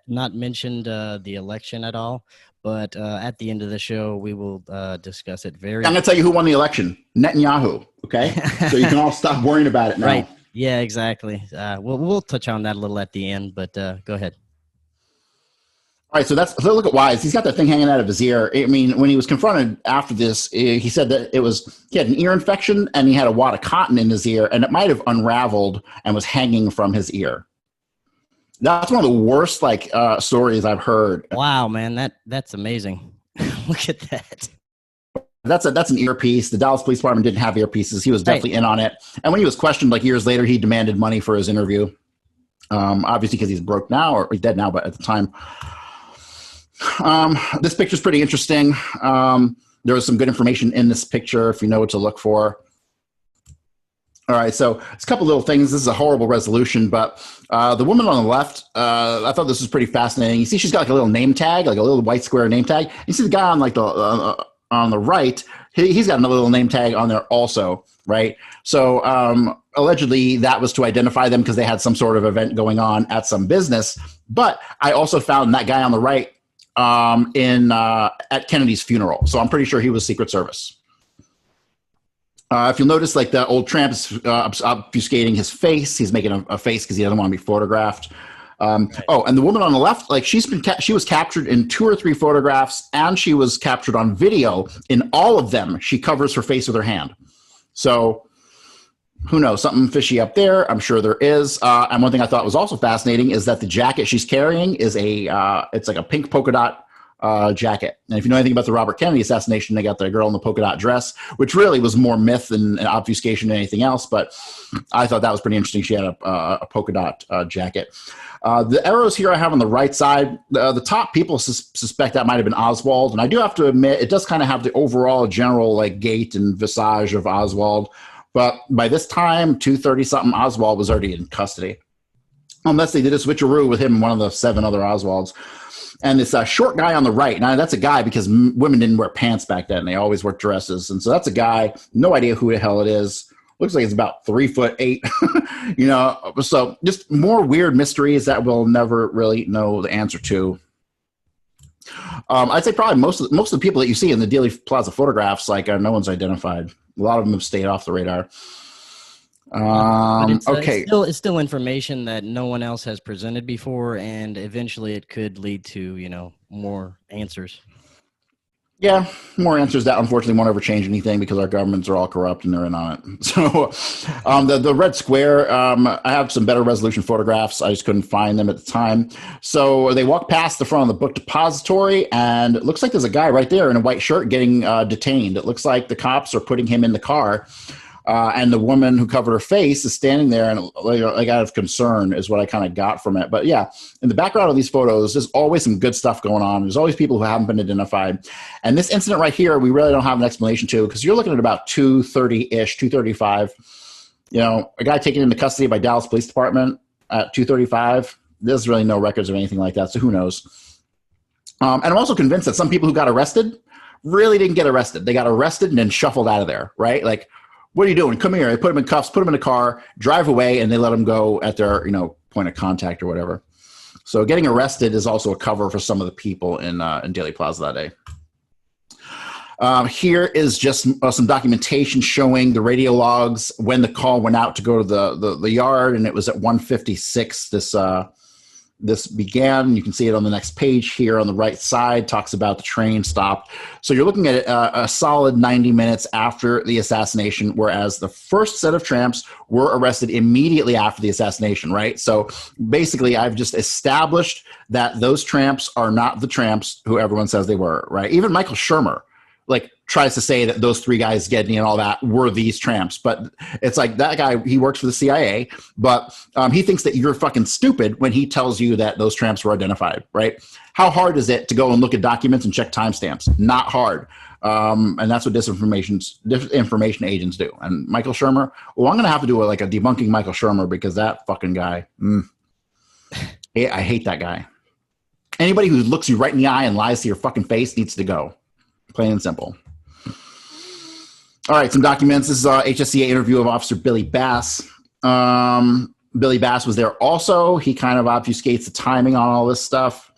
not mentioned the election at all, but at the end of the show, we will discuss it very. I'm going to tell you who won the election: Netanyahu. Okay, so you can all stop worrying about it now. Right? Yeah, exactly. We'll touch on that a little at the end, but go ahead. All right, so look at Wise. He's got that thing hanging out of his ear. I mean, when he was confronted after this, he said that he had an ear infection and he had a wad of cotton in his ear, and it might have unraveled and was hanging from his ear. That's one of the worst stories I've heard. Wow, man, that's amazing. Look at that. That's an earpiece. The Dallas Police Department didn't have earpieces. He was definitely in on it. And when he was questioned years later, he demanded money for his interview. Obviously because he's broke now, or he's dead now, but at the time. This picture's pretty interesting. There was some good information in this picture if you know what to look for. All right, so it's a couple little things. This is a horrible resolution, but the woman on the left, I thought this was pretty fascinating. You see she's got a little name tag, a little white square name tag. You see the guy on on the right, he's got another little name tag on there also, right? So allegedly that was to identify them because they had some sort of event going on at some business. But I also found that guy on the right at Kennedy's funeral. So I'm pretty sure he was Secret Service. If you'll notice, the old tramp is obfuscating his face. He's making a face because he doesn't want to be photographed. Right. Oh, and the woman on the left, she was captured in 2 or 3 photographs, and she was captured on video. In all of them, she covers her face with her hand. So who knows? Something fishy up there. I'm sure there is. And one thing I thought was also fascinating is that the jacket she's carrying is it's like a pink polka dot jacket. And if you know anything about the Robert Kennedy assassination, they got the girl in the polka dot dress, which really was more myth and obfuscation than anything else. But I thought that was pretty interesting. She had a polka dot jacket. The arrows here I have on the right side, the top people suspect that might have been Oswald. And I do have to admit, it does kind of have the overall general like gait and visage of Oswald. But by this time, 2:30-something, Oswald was already in custody. Unless they did a switcheroo with him and one of the 7 other Oswalds. And this short guy on the right, now that's a guy because women didn't wear pants back then. They always wore dresses. And so that's a guy, no idea who the hell it is. Looks like it's about 3'8", you know. So just more weird mysteries that we'll never really know the answer to. I'd say probably most of the people that you see in the Dealey Plaza photographs, like no one's identified. A lot of them have stayed off the radar. Okay. It's still information that no one else has presented before, and eventually it could lead to, you know, more answers. Yeah, more answers that unfortunately won't ever change anything because our governments are all corrupt and they're in on it. So the red square, I have some better resolution photographs. I just couldn't find them at the time. So they walk past the front of the book depository, and it looks like there's a guy right there in a white shirt getting detained. It looks like the cops are putting him in the car. And the woman who covered her face is standing there and like out of concern is what I kind of got from it. But yeah, in the background of these photos, there's always some good stuff going on. There's always people who haven't been identified. And this incident right here, we really don't have an explanation to because you're looking at about 2:30-ish, 2:35. You know, a guy taken into custody by Dallas Police Department at 2:35. There's really no records of anything like that, so who knows? And I'm also convinced that some people who got arrested really didn't get arrested. They got arrested and then shuffled out of there, right? Like, what are you doing? Come here. They put him in cuffs, put him in a car, drive away, and they let him go at their, you know, point of contact or whatever. So getting arrested is also a cover for some of the people in Dealey Plaza that day. Here is just some documentation showing the radio logs when the call went out to go to the yard, and it was at 1:56. This began. You can see it on the next page here on the right side. Talks about the train stopped. So you're looking at a solid 90 minutes after the assassination, whereas the first set of tramps were arrested immediately after the assassination, right? So basically, I've just established that those tramps are not the tramps who everyone says they were, right? Even Michael Shermer, like, tries to say that those 3 guys, Gidney and all that, were these tramps. But it's like that guy, he works for the CIA, but he thinks that you're fucking stupid when he tells you that those tramps were identified, right? How hard is it to go and look at documents and check timestamps? Not hard. And that's what disinformation agents do. And Michael Shermer, well, I'm going to have to do a debunking Michael Shermer because that fucking guy, I hate that guy. Anybody who looks you right in the eye and lies to your fucking face needs to go. Plain and simple. All right, some documents. This is a HSCA interview of Officer Billy Bass. Billy Bass was there also. He kind of obfuscates the timing on all this stuff.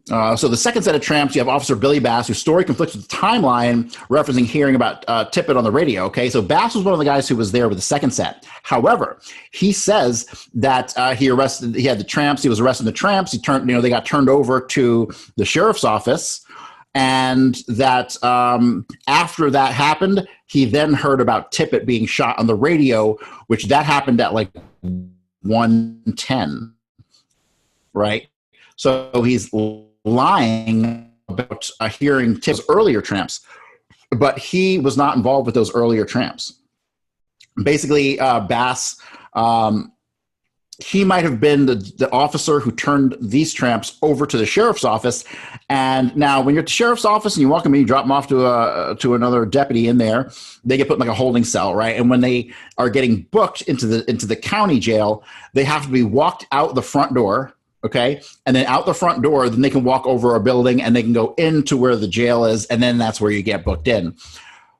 So the second set of tramps, you have Officer Billy Bass, whose story conflicts with the timeline, referencing hearing about Tippett on the radio. Okay, so Bass was one of the guys who was there with the second set. However, he says that he had the tramps. He was arresting the tramps. They got turned over to the sheriff's office, and that after that happened, he then heard about Tippett being shot on the radio, which that happened at like 1:10, right? So he's lying about hearing Tipp's earlier tramps, but he was not involved with those earlier tramps. Basically, Bass, he might have been the officer who turned these tramps over to the sheriff's office. And now when you're at the sheriff's office and you walk them in, you drop them off to another deputy in there, they get put in like a holding cell, right? And when they are getting booked into the county jail, they have to be walked out the front door. Okay. And then out the front door, then they can walk over a building and they can go into where the jail is. And then that's where you get booked in.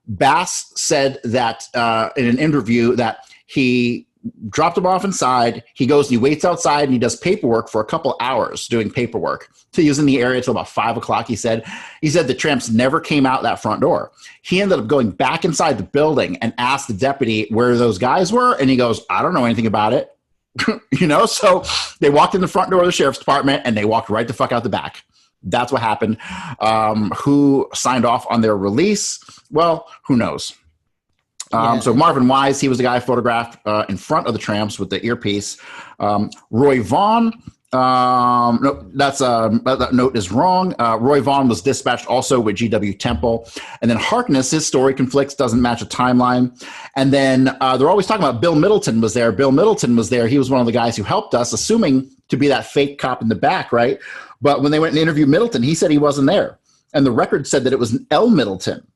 Bass said that in an interview that he dropped him off inside. He goes and he waits outside and he does paperwork for a couple hours doing paperwork. So he was in the area till about 5 o'clock, he said. He said the tramps never came out that front door. He ended up going back inside the building and asked the deputy where those guys were. And he goes, I don't know anything about it. So they walked in the front door of the sheriff's department and they walked right the fuck out the back. That's what happened. Who signed off on their release? Well, who knows? So Marvin Wise, he was the guy photographed in front of the Tramps with the earpiece. Roy Vaughn, no, that note is wrong. Roy Vaughn was dispatched also with G.W. Temple. And then Harkness, his story conflicts, doesn't match a timeline. And then they're always talking about Bill Middleton was there. Bill Middleton was there. He was one of the guys who helped us, assuming to be that fake cop in the back, right? But when they went and interviewed Middleton, he said he wasn't there. And the record said that it was L. Middleton.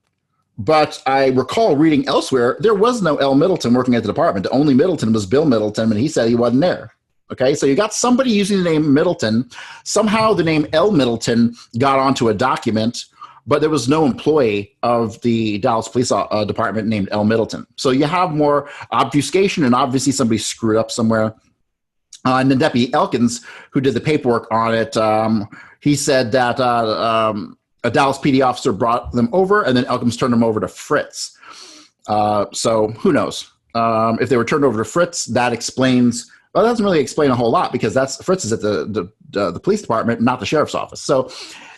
But I recall reading elsewhere, there was no L. Middleton working at the department. The only Middleton was Bill Middleton, and he said he wasn't there. Okay, so you got somebody using the name Middleton. Somehow the name L. Middleton got onto a document, but there was no employee of the Dallas Police Department named L. Middleton. So you have more obfuscation, and obviously somebody screwed up somewhere. And then Deputy Elkins, who did the paperwork on it, he said that a Dallas PD officer brought them over, and then Elkins turned them over to Fritz. So who knows? If they were turned over to Fritz, that explains. Well, that doesn't really explain a whole lot because Fritz is at the police department, not the sheriff's office. So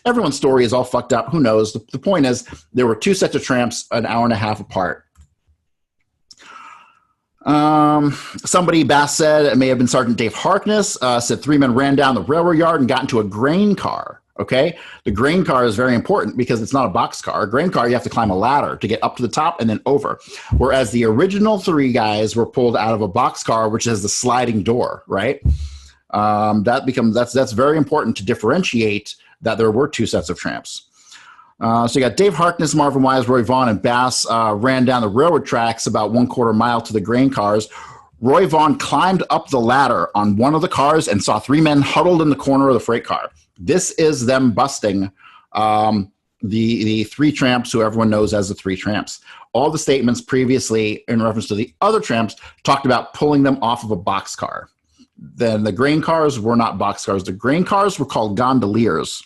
everyone's story is all fucked up. Who knows? The point is there were two sets of Tramps an hour and a half apart. Somebody, Bass said, it may have been Sergeant Dave Harkness, said 3 men ran down the railroad yard and got into a grain car. Okay, the grain car is very important because it's not a box car. A grain car, you have to climb a ladder to get up to the top and then over. Whereas the original 3 guys were pulled out of a box car, which has the sliding door, right? That's very important to differentiate that there were 2 sets of Tramps. So you got Dave Harkness, Marvin Wise, Roy Vaughn, and Bass ran down the railroad tracks about 1/4 mile to the grain cars. Roy Vaughn climbed up the ladder on one of the cars and saw 3 men huddled in the corner of the freight car. This is them busting the 3 Tramps, who everyone knows as the 3 Tramps. All the statements previously in reference to the other Tramps talked about pulling them off of a boxcar. Then the grain cars were not boxcars. The grain cars were called gondoliers.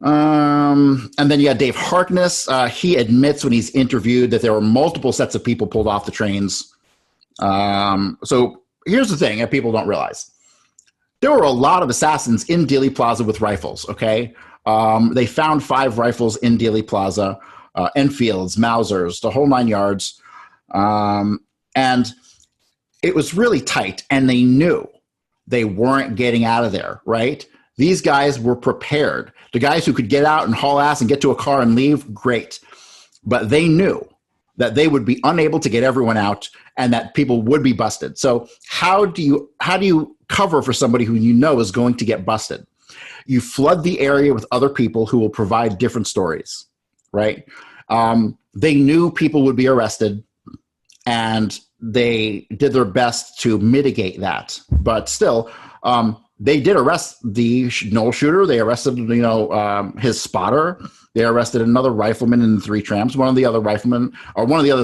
And then you got Dave Harkness. He admits when he's interviewed that there were multiple sets of people pulled off the trains. So here's the thing that people don't realize. There were a lot of assassins in Dealey Plaza with rifles, okay? They found 5 rifles in Dealey Plaza, Enfields, Mausers, the whole 9 yards. And it was really tight, and they knew they weren't getting out of there, right? These guys were prepared. The guys who could get out and haul ass and get to a car and leave, great. But they knew that they would be unable to get everyone out and that people would be busted. So how do you cover for somebody who you know is going to get busted? You flood the area with other people who will provide different stories, right? They knew people would be arrested, and they did their best to mitigate that. But still, they did arrest the Knoll shooter. They arrested, his spotter. They arrested another rifleman in the 3 Tramps. One of the other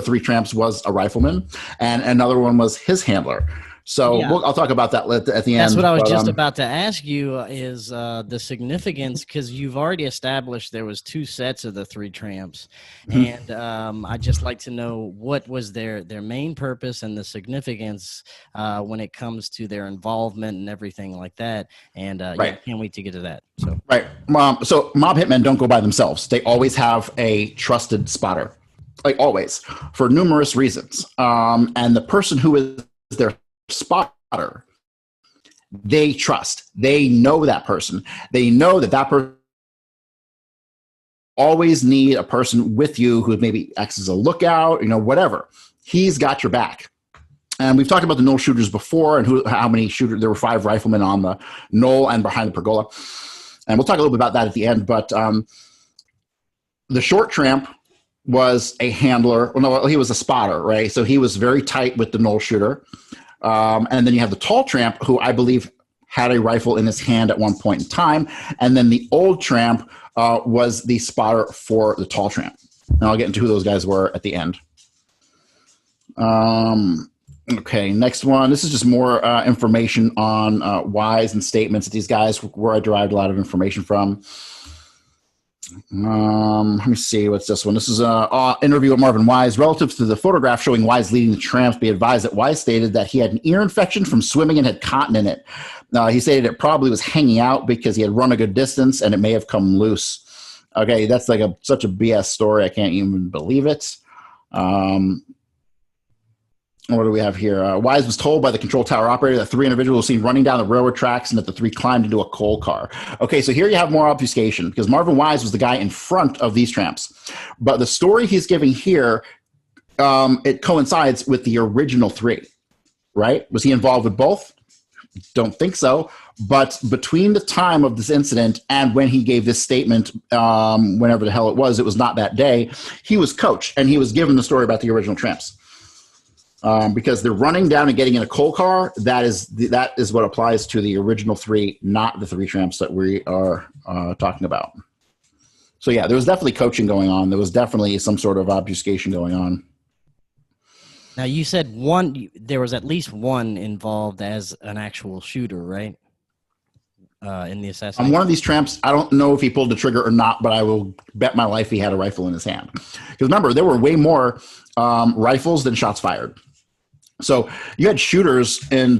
3 Tramps was a rifleman, and another one was his handler. So yeah. I'll talk about that at the end. That's what I was just about to ask you is the significance, because you've already established there was 2 sets of the 3 Tramps. Mm-hmm. And I'd just like to know what was their main purpose and the significance when it comes to their involvement and everything like that. And right. Can't wait to get to that. So right. So mob hitmen don't go by themselves. They always have a trusted spotter, like always, for numerous reasons. And the person who is their spotter, they trust. They know that person. They know that person always need a person with you who maybe acts as a lookout, whatever. He's got your back. And we've talked about the Knoll shooters before and how many shooters. There were 5 riflemen on the Knoll and behind the pergola. And we'll talk a little bit about that at the end. But the short Tramp was a handler. Well, no, he was a spotter, right? So he was very tight with the Knoll shooter. And then you have the tall Tramp, who I believe had a rifle in his hand at one point in time. And then the old Tramp was the spotter for the tall Tramp. And I'll get into who those guys were at the end. Okay, next one. This is just more information on Wise and statements that these guys, where I derived a lot of information from. Let me see. What's this one? This is an interview with Marvin Wise. Relative to the photograph showing Wise leading the Tramps, be advised that Wise stated that he had an ear infection from swimming and had cotton in it. He stated it probably was hanging out because he had run a good distance and it may have come loose. Okay, that's like such a BS story. I can't even believe it. What do we have here? Wise was told by the control tower operator that 3 individuals were seen running down the railroad tracks and that the 3 climbed into a coal car. Okay, so here you have more obfuscation because Marvin Wise was the guy in front of these tramps. But the story he's giving here, it coincides with the original 3, right? Was he involved with both? Don't think so. But between the time of this incident and when he gave this statement, whenever the hell it was not that day, he was coached and he was given the story about the original tramps. Because they're running down and getting in a coal car, that is what applies to the original 3, not the 3 tramps that we are talking about. So yeah, there was definitely coaching going on. There was definitely some sort of obfuscation going on. Now you said there was at least one involved as an actual shooter, right? In the assassination. On one of these tramps, I don't know if he pulled the trigger or not, but I will bet my life he had a rifle in his hand. Because remember, there were way more rifles than shots fired. So you had shooters in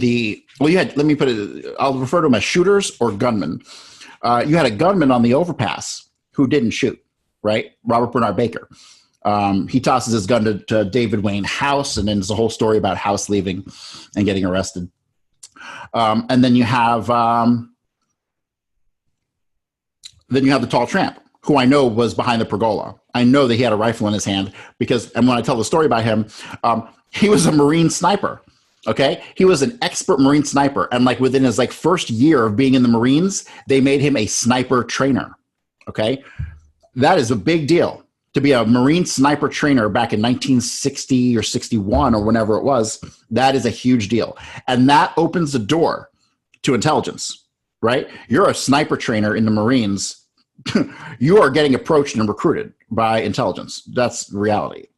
I'll refer to them as shooters or gunmen. You had a gunman on the overpass who didn't shoot, right? Robert Bernard Baker. He tosses his gun to David Wayne House, and then there's a whole story about House leaving and getting arrested. And then you have the tall tramp, who I know was behind the pergola. I know that he had a rifle in his hand and when I tell the story about him, he was a Marine sniper. Okay, he was an expert Marine sniper, and like within his first year of being in the Marines, they made him a sniper trainer. Okay, that is a big deal to be a Marine sniper trainer back in 1960 or 61 or whenever it was. That is a huge deal, and that opens the door to intelligence. Right, you're a sniper trainer in the Marines. You are getting approached and recruited by intelligence. That's reality.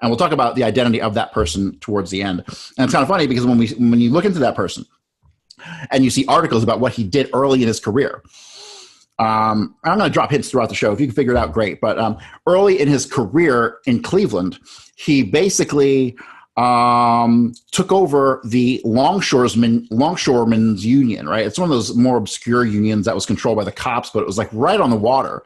And we'll talk about the identity of that person towards the end. And it's kind of funny because when you look into that person and you see articles about what he did early in his career, I'm going to drop hints throughout the show. If you can figure it out, great. But early in his career in Cleveland, he basically took over the Longshoremen's Union, right? It's one of those more obscure unions that was controlled by the cops, but it was right on the water.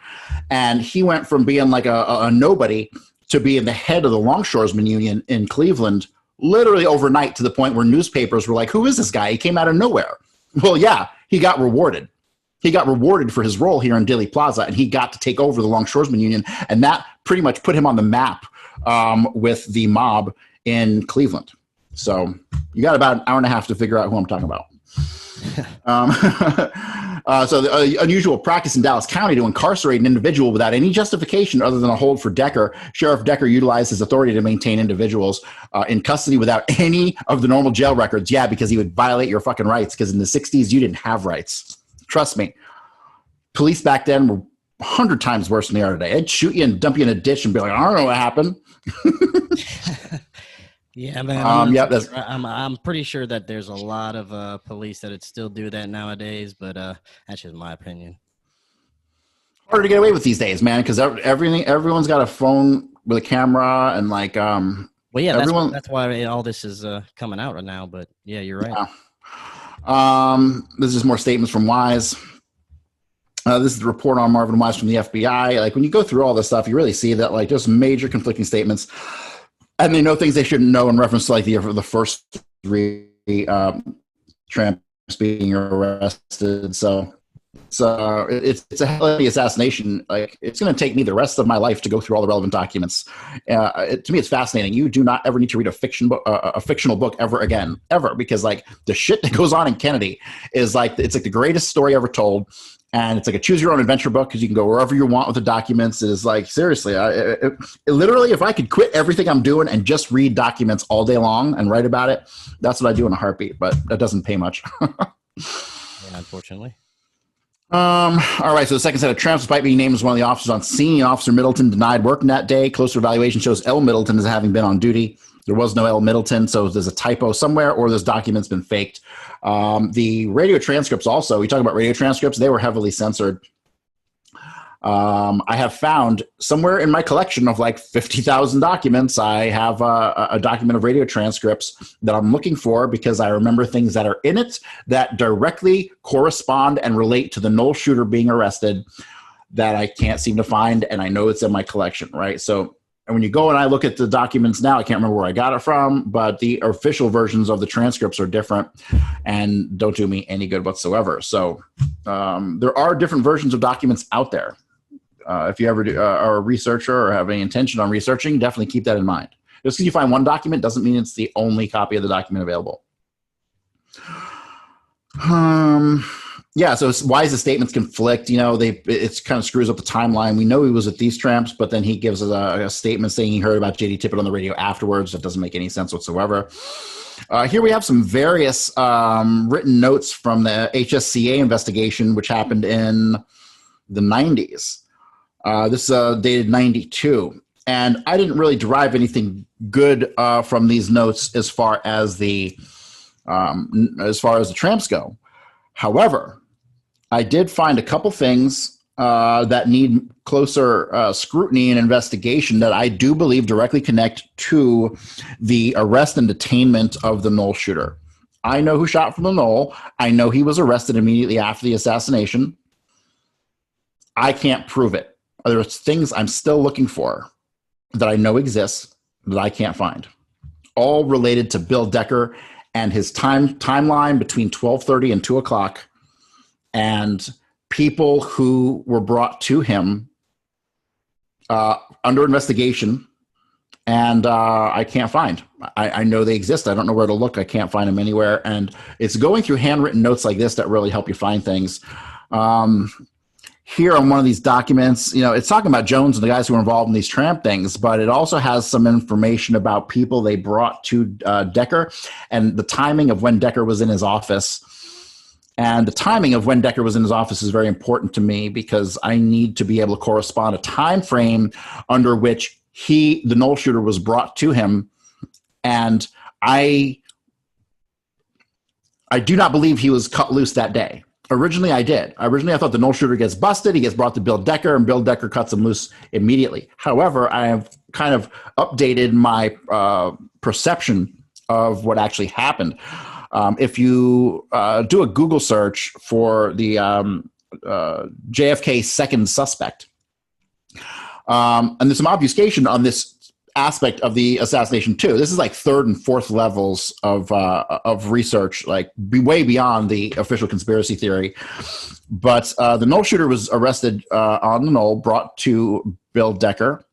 And he went from being like a nobody to being the head of the Longshoremen's Union in Cleveland, literally overnight, to the point where newspapers were like, who is this guy? He came out of nowhere. Well, yeah, he got rewarded. He got rewarded for his role here in Dealey Plaza, and he got to take over the Longshoremen's Union, and that pretty much put him on the map with the mob in Cleveland. So you got about an hour and a half to figure out who I'm talking about. So the unusual practice in Dallas County to incarcerate an individual without any justification other than a hold for Decker. Sheriff Decker utilized his authority to maintain individuals in custody without any of the normal jail records. Yeah, because he would violate your fucking rights, because in the 60s, you didn't have rights. Trust me. Police back then were 100 times worse than they are today. They'd shoot you and dump you in a ditch and be like, I don't know what happened. Yeah, man. I'm pretty sure that there's a lot of police that would still do that nowadays, but that's just my opinion. Harder to get away with these days, man, because everyone's got a phone with a camera and well, yeah, that's why all this is coming out right now. But yeah, you're right. Yeah. This is more statements from Wise. This is the report on Marvin Wise from the FBI. When you go through all this stuff, you really see that just major conflicting statements. And they know things they shouldn't know in reference to the first 3 tramps being arrested. So it's a hell of an assassination. It's going to take me the rest of my life to go through all the relevant documents. To me, it's fascinating. You do not ever need to read a fictional book ever again, ever, because the shit that goes on in Kennedy is it's the greatest story ever told. And it's a choose your own adventure book because you can go wherever you want with the documents. It is seriously, literally, if I could quit everything I'm doing and just read documents all day long and write about it, that's what I do in a heartbeat. But that doesn't pay much. Yeah, unfortunately. All right. So the second set of tramps, despite being named as one of the officers on scene, Officer Middleton denied working that day. Closer evaluation shows L. Middleton as having been on duty. There was no L. Middleton, so there's a typo somewhere, or this document's been faked. The radio transcripts also, we talk about radio transcripts, they were heavily censored. I have found somewhere in my collection of like 50,000 documents, I have a document of radio transcripts that I'm looking for because I remember things that are in it that directly correspond and relate to the Knoll shooter being arrested that I can't seem to find, and I know it's in my collection, right? So and when you go and I look at the documents now, I can't remember where I got it from, but the official versions of the transcripts are different and don't do me any good whatsoever. So there are different versions of documents out there. If you ever are a researcher or have any intention on researching, definitely keep that in mind. Just because you find one document doesn't mean it's the only copy of the document available. Yeah, so why does the statements conflict? You know, it kind of screws up the timeline. We know he was at These Tramps, but then he gives us a statement saying he heard about J.D. Tippett on the radio afterwards. That doesn't make any sense whatsoever. Here we have some various written notes from the HSCA investigation, which happened in the 90s. This is dated 92. And I didn't really derive anything good from these notes as far as the Tramps go. However, I did find a couple things that need closer scrutiny and investigation that I do believe directly connect to the arrest and detainment of the Knoll shooter. I know who shot from the Knoll. I know he was arrested immediately after the assassination. I can't prove it. There's things I'm still looking for that I know exist that I can't find, all related to Bill Decker and his timeline between 12:30 and 2 o'clock, and people who were brought to him under investigation, and I can't find. I know they exist. I don't know where to look. I can't find them anywhere, and it's going through handwritten notes like this that really help you find things. Here on one of these documents, you know, it's talking about Jones and the guys who were involved in these tramp things, but it also has some information about people they brought to Decker and the timing of when Decker was in his office. And the timing of when Decker was in his office is very important to me because I need to be able to correspond a time frame under which the Knoll shooter, was brought to him. And I do not believe he was cut loose that day. Originally, I did. I thought the Knoll shooter gets busted, he gets brought to Bill Decker, and Bill Decker cuts him loose immediately. However, I have kind of updated my perception of what actually happened. If you do a Google search for the JFK second suspect, and there's some obfuscation on this aspect of the assassination too. This is like third and fourth levels of research, like way beyond the official conspiracy theory. But the Knoll shooter was arrested on the Knoll, brought to Bill Decker.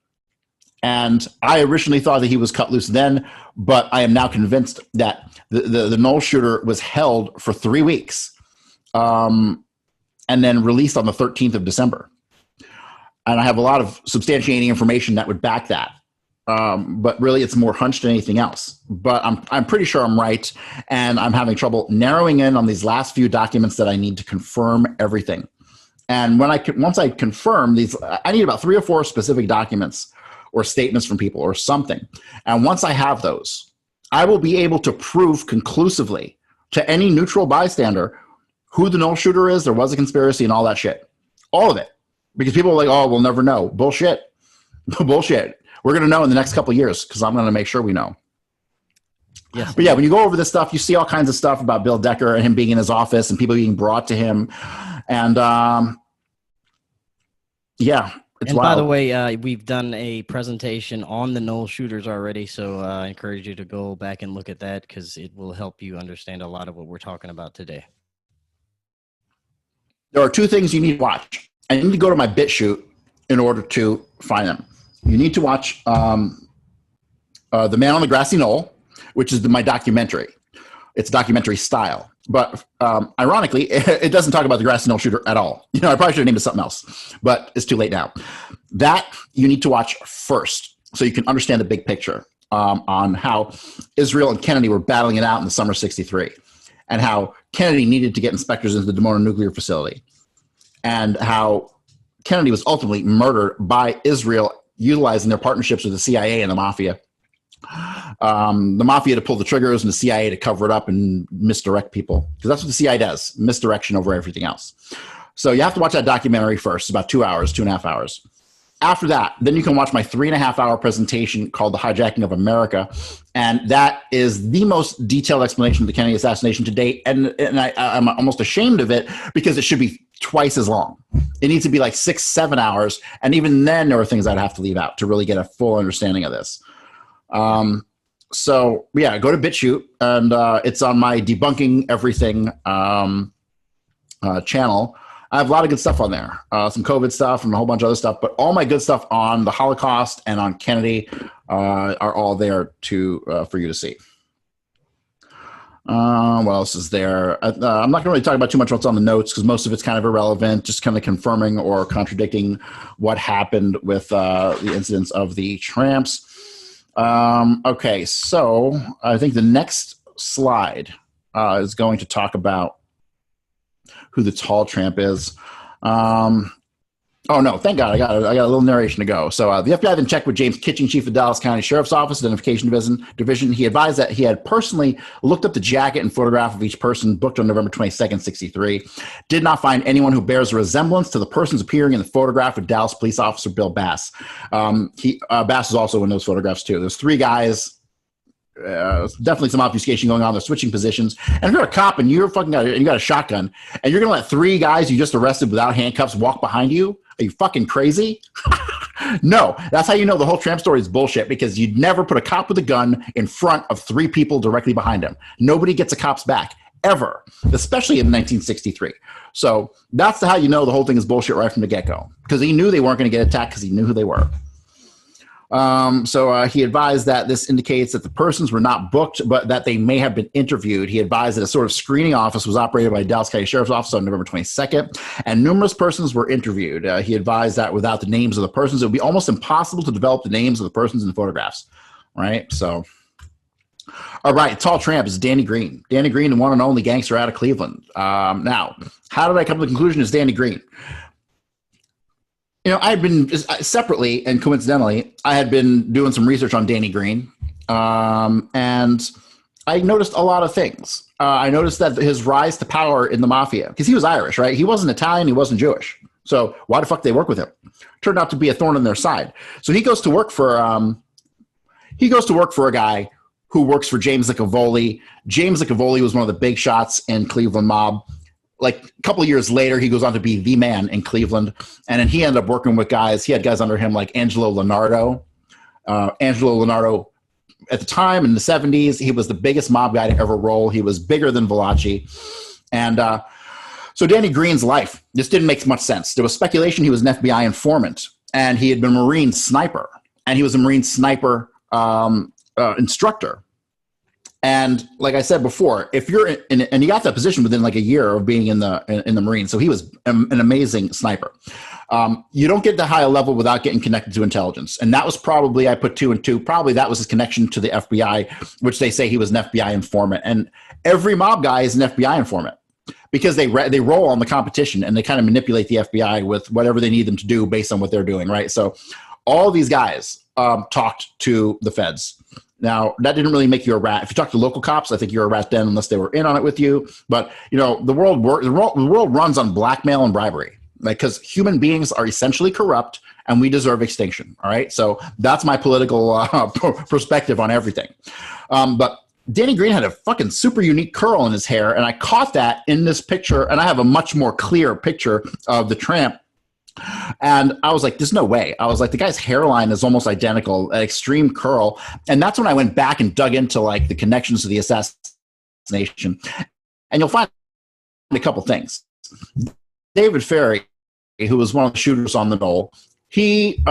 And I originally thought that he was cut loose then, but I am now convinced that the Knoll shooter was held for 3 weeks and then released on the 13th of December. And I have a lot of substantiating information that would back that. But really it's more hunch than anything else. But I'm pretty sure I'm right, and I'm having trouble narrowing in on these last few documents that I need to confirm everything. And once I confirm these, I need about 3 or 4 specific documents or statements from people or something. And once I have those, I will be able to prove conclusively to any neutral bystander who the Knoll shooter is, there was a conspiracy, and all that shit. All of it. Because people are like, oh, we'll never know. Bullshit. Bullshit. We're going to know in the next couple of years because I'm going to make sure we know. Yes. But yeah, when you go over this stuff, you see all kinds of stuff about Bill Decker and him being in his office and people being brought to him. And yeah, it's and wild. By the way, we've done a presentation on the Knoll shooters already, so I encourage you to go back and look at that because it will help you understand a lot of what we're talking about today. There are 2 things you need to watch. I need to go to my BitChute in order to find them. You need to watch The Man on the Grassy Knoll, which is my documentary. It's documentary style. But ironically, it doesn't talk about the Grassy Knoll shooter at all. You know, I probably should have named it something else, but it's too late now. That you need to watch first so you can understand the big picture on how Israel and Kennedy were battling it out in the summer of '63 and how Kennedy needed to get inspectors into the Dimona nuclear facility and how Kennedy was ultimately murdered by Israel utilizing their partnerships with the CIA and the mafia. The mafia to pull the triggers and the CIA to cover it up and misdirect people. Because that's what the CIA does, misdirection over everything else. So you have to watch that documentary first. It's about 2 hours, 2.5 hours. After that, then you can watch my 3.5 hour presentation called The Hijacking of America. And that is the most detailed explanation of the Kennedy assassination to date. And I'm almost ashamed of it because it should be twice as long. It needs to be like 6-7 hours. And even then, there are things I'd have to leave out to really get a full understanding of this. So, yeah, go to BitChute, and it's on my Debunking Everything channel. I have a lot of good stuff on there, some COVID stuff and a whole bunch of other stuff, but all my good stuff on the Holocaust and on Kennedy are all there for you to see. What else is there? I'm not going to really talk about too much what's on the notes because most of it's kind of irrelevant, just kind of confirming or contradicting what happened with the incidents of the Tramps. Okay, so I think the next slide is going to talk about who the tall tramp is. Oh, no, thank God. I got a little narration to go. So the FBI then checked with James Kitching, chief of Dallas County Sheriff's Office Identification Division. He advised that he had personally looked up the jacket and photograph of each person booked on November 22nd, 63. Did not find anyone who bears a resemblance to the persons appearing in the photograph with Dallas police officer Bill Bass. Bass is also in those photographs, too. There's 3 guys. Definitely some obfuscation going on. They're switching positions. And if you're a cop and you got a shotgun and you're going to let 3 guys you just arrested without handcuffs walk behind you, are you fucking crazy? No, that's how you know the whole Tramp story is bullshit, because you'd never put a cop with a gun in front of 3 people directly behind him. Nobody gets a cop's back, ever, especially in 1963. So that's how you know the whole thing is bullshit right from the get-go, because he knew they weren't going to get attacked because he knew who they were. So he advised that this indicates that the persons were not booked, but that they may have been interviewed. He advised that a sort of screening office was operated by Dallas County Sheriff's Office on November 22nd, and numerous persons were interviewed. He advised that without the names of the persons, it would be almost impossible to develop the names of the persons in the photographs. Right? So, all right, tall tramp is Danny Green. Danny Green, the one and only gangster out of Cleveland. Now, how did I come to the conclusion it's Danny Green? You know, I've been separately and coincidentally, I had been doing some research on Danny Green, and I noticed a lot of things. I noticed that his rise to power in the mafia, because he was Irish, right? He wasn't Italian, he wasn't Jewish. So why the fuck they work with him? Turned out to be a thorn in their side. So he goes to work for a guy who works for James Licavoli. James Licavoli was one of the big shots in Cleveland mob. Like a couple of years later, he goes on to be the man in Cleveland. And then he ended up working with guys. He had guys under him like Angelo Leonardo. Angelo Leonardo, at the time in the 70s, he was the biggest mob guy to ever roll. He was bigger than Valachi. And so Danny Green's life just didn't make much sense. There was speculation he was an FBI informant, and he had been a Marine sniper. And he was a Marine sniper instructor. And like I said before, if you're in, and he got that position within like a year of being in the Marines, so he was an amazing sniper. You don't get to high level without getting connected to intelligence, and that was probably, I put 2 and 2. Probably that was his connection to the FBI, which they say he was an FBI informant. And every mob guy is an FBI informant because they roll on the competition and they kind of manipulate the FBI with whatever they need them to do based on what they're doing, right? So all these guys talked to the feds. Now, that didn't really make you a rat. If you talk to local cops, I think you're a rat then unless they were in on it with you. But, you know, the world runs on blackmail and bribery, like, because human beings are essentially corrupt and we deserve extinction. All right. So that's my political perspective on everything. But Danny Green had a fucking super unique curl in his hair. And I caught that in this picture. And I have a much more clear picture of the tramp. And I was like, there's no way. I was like, the guy's hairline is almost identical, an extreme curl. And that's when I went back and dug into like the connections to the assassination. And you'll find a couple things. David Ferry, who was one of the shooters on the Knoll, he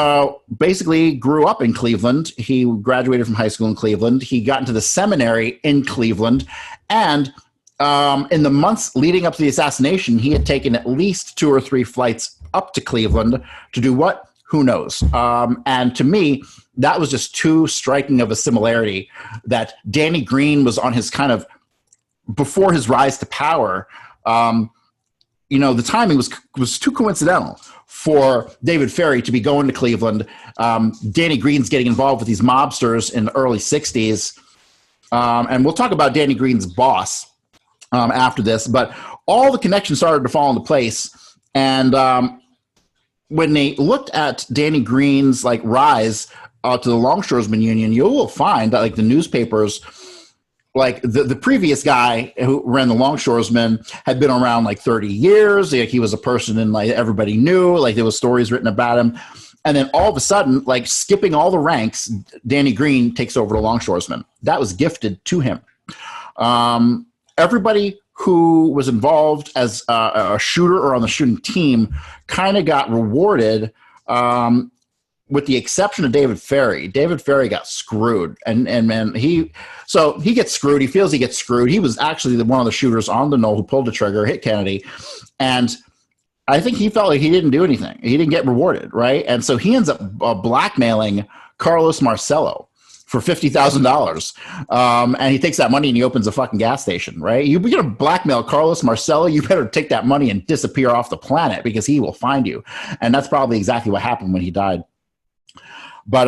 basically grew up in Cleveland. He graduated from high school in Cleveland. He got into the seminary in Cleveland. And in the months leading up to the assassination, he had taken at least 2 or 3 flights up to Cleveland to do what? Who knows? And to me, that was just too striking of a similarity that Danny Green was on his kind of, before his rise to power, you know, the timing was too coincidental for David Ferry to be going to Cleveland. Danny Green's getting involved with these mobsters in the early 60s. And we'll talk about Danny Green's boss after this, but all the connections started to fall into place. And when they looked at Danny Green's like rise to the Longshoresman Union, you will find that like the newspapers, like the previous guy who ran the Longshoresmen had been around like 30 years. Like, he was a person and like everybody knew, like there was stories written about him. And then all of a sudden, like skipping all the ranks, Danny Green takes over the Longshoresmen. That was gifted to him. Everybody who was involved as a shooter or on the shooting team kind of got rewarded, with the exception of David Ferry. David Ferry got screwed. And man, he gets screwed. He feels he gets screwed. He was actually one of the shooters on the Knoll who pulled the trigger, hit Kennedy. And I think he felt like he didn't do anything. He didn't get rewarded, right? And so he ends up blackmailing Carlos Marcello for $50,000. And he takes that money and he opens a fucking gas station, right? You're going to blackmail Carlos Marcello, you better take that money and disappear off the planet because he will find you. And that's probably exactly what happened when he died. But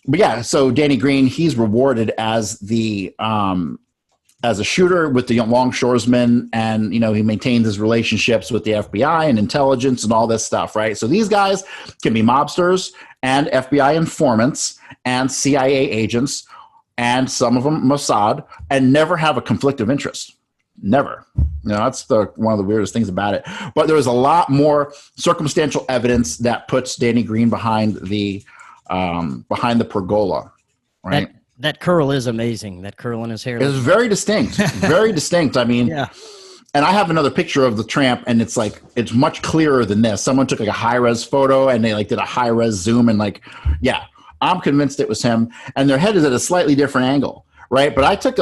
yeah, so Danny Green, he's rewarded as as a shooter with the Longshoresmen, and he maintains his relationships with the FBI and intelligence and all this stuff, right? So these guys can be mobsters and FBI informants and CIA agents, and some of them Mossad, and never have a conflict of interest. Never. That's one of the weirdest things about it. But there is a lot more circumstantial evidence that puts Danny Green behind the pergola, right? That curl is amazing. That curl in his hair is very distinct. Very distinct. I mean, yeah. And I have another picture of the tramp, and it's much clearer than this. Someone took like a high-res photo, and they did a high-res zoom, and yeah, I'm convinced it was him. And their head is at a slightly different angle, right? But I took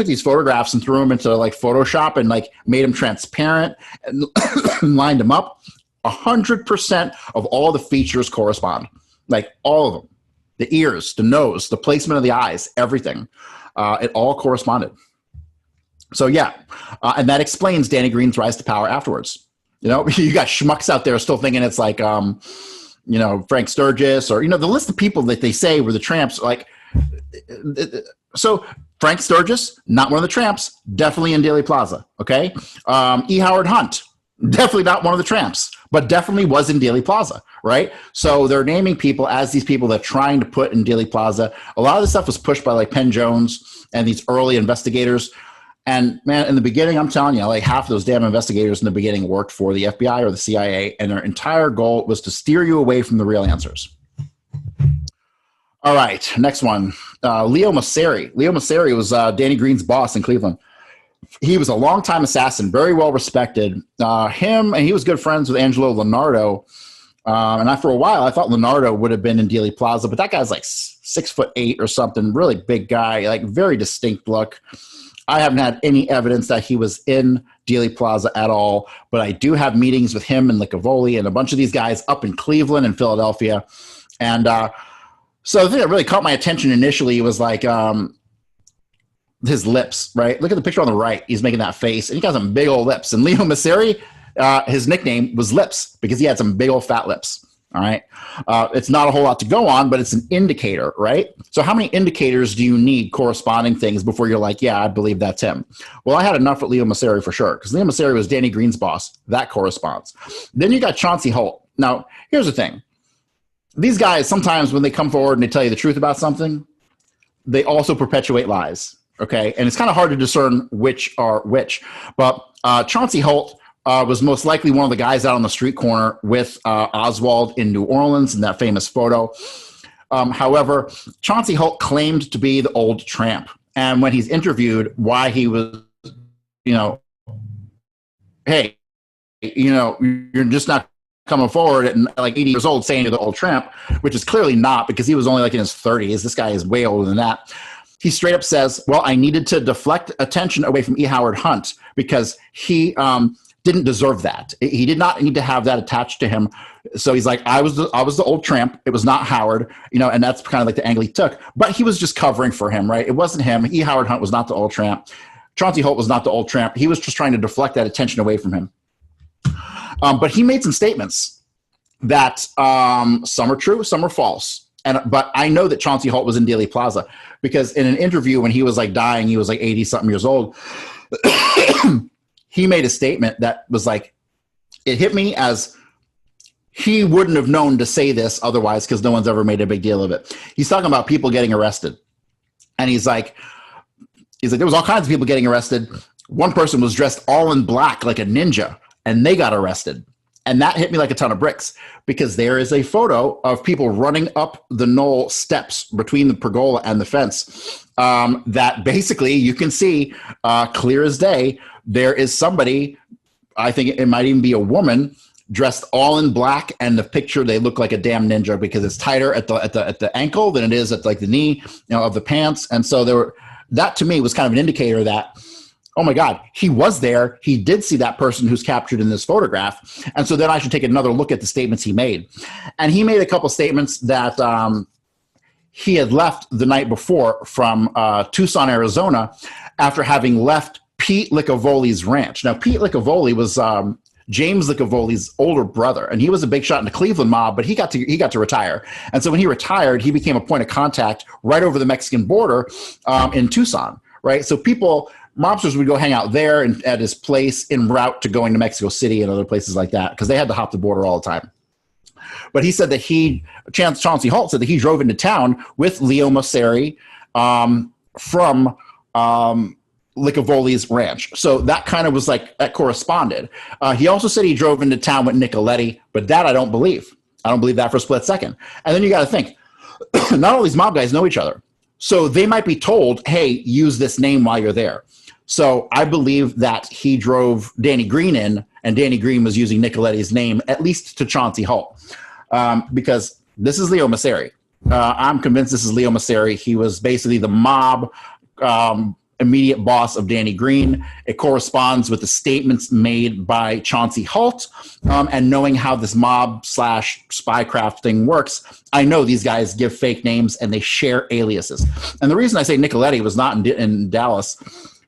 these photographs and threw them into Photoshop and made them transparent and lined them up. 100% of all the features correspond, all of them. The ears, the nose, the placement of the eyes, everything. It all corresponded. So, yeah. And that explains Danny Green's rise to power afterwards. You got schmucks out there still thinking it's Frank Sturgis or, the list of people that they say were the tramps. So Frank Sturgis, not one of the tramps, definitely in Dealey Plaza. Okay. E. Howard Hunt, definitely not one of the tramps, but definitely was in Dealey Plaza, right? So they're naming people as these people that are trying to put in Dealey Plaza. A lot of this stuff was pushed by Penn Jones and these early investigators. And man, in the beginning, I'm telling you, half of those damn investigators in the beginning worked for the FBI or the CIA, and their entire goal was to steer you away from the real answers. All right, next one. Leo Masseri. Leo Masseri was Danny Green's boss in Cleveland. He was a longtime assassin, very well respected. And he was good friends with Angelo Leonardo. And for a while, I thought Leonardo would have been in Dealey Plaza, but that guy's 6'8" or something, really big guy, very distinct look. I haven't had any evidence that he was in Dealey Plaza at all, but I do have meetings with him and Licavoli and a bunch of these guys up in Cleveland and Philadelphia. And so the thing that really caught my attention initially was his lips, right? Look at the picture on the right. He's making that face, and he got some big old lips. And Leo Masseri, his nickname was Lips because he had some big old fat lips. All right. It's not a whole lot to go on, but it's an indicator, right? So how many indicators do you need corresponding things before you're yeah, I believe that's him? Well, I had enough with Leo Masseri for sure, because Leo Masseri was Danny Green's boss. That corresponds. Then you got Chauncey Holt. Now, here's the thing. These guys, sometimes when they come forward and they tell you the truth about something, they also perpetuate lies. Okay. And it's kind of hard to discern which are which. But Chauncey Holt was most likely one of the guys out on the street corner with Oswald in New Orleans in that famous photo. However, Chauncey Holt claimed to be the old tramp. And when he's interviewed why he was, hey, you're just not coming forward at 80 years old saying you're the old tramp, which is clearly not, because he was only in his 30s. This guy is way older than that. He straight up says, well, I needed to deflect attention away from E. Howard Hunt because he didn't deserve that. He did not need to have that attached to him. So he's I was the old tramp. It was not Howard, and that's kind of the angle he took. But he was just covering for him, right? It wasn't him. E. Howard Hunt was not the old tramp. Chauncey Holt was not the old tramp. He was just trying to deflect that attention away from him. But he made some statements that some are true, some are false. But I know that Chauncey Holt was in Dealey Plaza because in an interview when he was dying, he was 80-something years old. He made a statement that was it hit me as he wouldn't have known to say this otherwise because no one's ever made a big deal of it. He's talking about people getting arrested. And he's like, there was all kinds of people getting arrested. One person was dressed all in black like a ninja, and they got arrested. And that hit me like a ton of bricks because there is a photo of people running up the knoll steps between the pergola and the fence that basically you can see clear as day. There is somebody, I think it might even be a woman, dressed all in black, and the picture they look like a damn ninja because it's tighter at the ankle than it is at like the knee, of the pants. And so that to me was kind of an indicator that, oh my God, he was there. He did see that person who's captured in this photograph. And so then I should take another look at the statements he made. And he made a couple statements that he had left the night before from Tucson, Arizona, after having left Pete Licavoli's ranch. Now, Pete Licavoli was James Licavoli's older brother, and he was a big shot in the Cleveland mob, but he got to retire. And so when he retired, he became a point of contact right over the Mexican border in Tucson, right? So mobsters would go hang out there and at his place en route to going to Mexico City and other places like that because they had to hop the border all the time. But he said that Chauncey Holt said that he drove into town with Leo Mosseri from Licavoli's ranch. So that kind of was like, that corresponded. He also said he drove into town with Nicoletti, but that I don't believe. I don't believe that for a split second. And then you got to think, not all these mob guys know each other. So they might be told, hey, use this name while you're there. So I believe that he drove Danny Green in, and Danny Green was using Nicoletti's name, at least to Chauncey Holt, because this is Leo Mosseri. I'm convinced this is Leo Mosseri. He was basically the mob immediate boss of Danny Green. It corresponds with the statements made by Chauncey Holt, and knowing how this mob / spycraft thing works, I know these guys give fake names and they share aliases. And the reason I say Nicoletti was not in Dallas,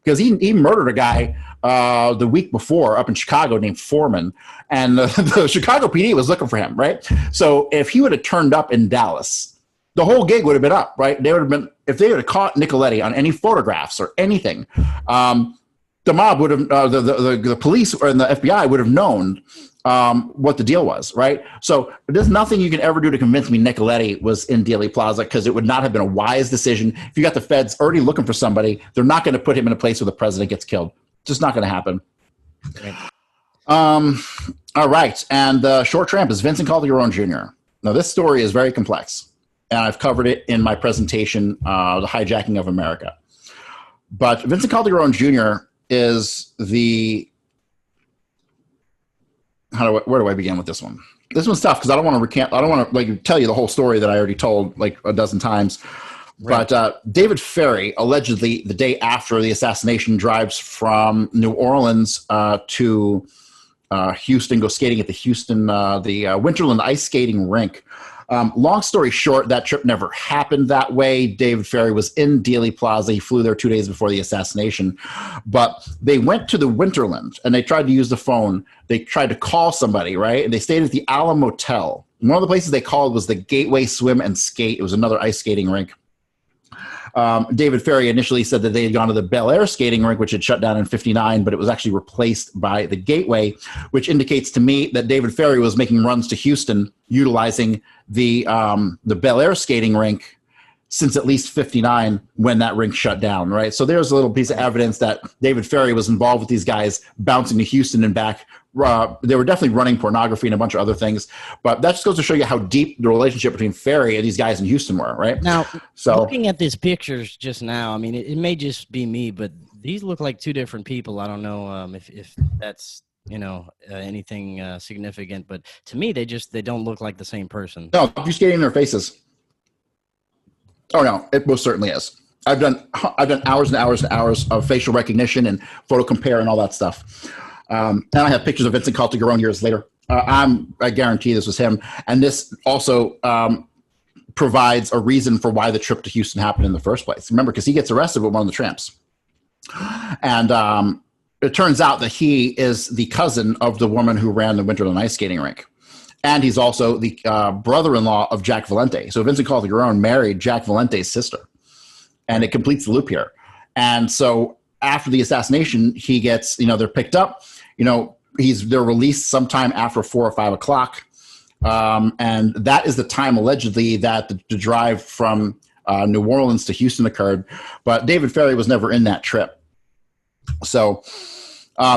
because he murdered a guy the week before up in Chicago named Foreman, and the Chicago PD was looking for him, right? So if he would have turned up in Dallas, the whole gig would have been up, right? They would have been, if they would have caught Nicoletti on any photographs or anything, the mob would have, the police or the FBI would have known what the deal was, right? So there's nothing you can ever do to convince me Nicoletti was in Dealey Plaza, because it would not have been a wise decision. If you got the feds already looking for somebody, they're not going to put him in a place where the president gets killed. Just not going to happen. Okay. All right. And the short tramp is Vincent Calderon Jr. Now, this story is very complex, and I've covered it in my presentation, The Hijacking of America. But Vincent Calderon Jr. is the... where do I begin with this one? This one's tough because I don't want to recant. I don't want to tell you the whole story that I already told like a dozen times. Right. But David Ferry, allegedly the day after the assassination, drives from New Orleans to Houston, go skating at the Winterland ice skating rink. Long story short, that trip never happened that way. David Ferry was in Dealey Plaza. He flew there 2 days before the assassination. But they went to the Winterland, and they tried to use the phone. They tried to call somebody, right? And they stayed at the Ala Motel. One of the places they called was the Gateway Swim and Skate. It was another ice skating rink. David Ferry initially said that they had gone to the Bel Air skating rink, which had shut down in 1959, but it was actually replaced by the Gateway, which indicates to me that David Ferry was making runs to Houston utilizing the Bel Air skating rink since at least 1959 when that rink shut down, right? So there's a little piece of evidence that David Ferry was involved with these guys bouncing to Houston and back. They were definitely running pornography and a bunch of other things, but that just goes to show you how deep the relationship between Ferry and these guys in Houston were, right? Now, looking at these pictures just now, I mean, it may just be me, but these look like two different people. I don't know if that's, anything significant, but to me, they don't look like the same person. No, you're skating their faces. Oh no, it most certainly is. I've done hours and hours and hours of facial recognition and photo compare and all that stuff. And I have pictures of Vincent Calderon years later. I guarantee this was him. And this also provides a reason for why the trip to Houston happened in the first place. Remember, because he gets arrested with one of the tramps. And it turns out that he is the cousin of the woman who ran the Winterland ice skating rink. And he's also the brother-in-law of Jack Valente. So Vincent Calderon married Jack Valente's sister. And it completes the loop here. And so after the assassination, he gets, they're picked up. they're released sometime after 4 or 5 o'clock. And that is the time allegedly that the drive from New Orleans to Houston occurred. But David Ferry was never in that trip. So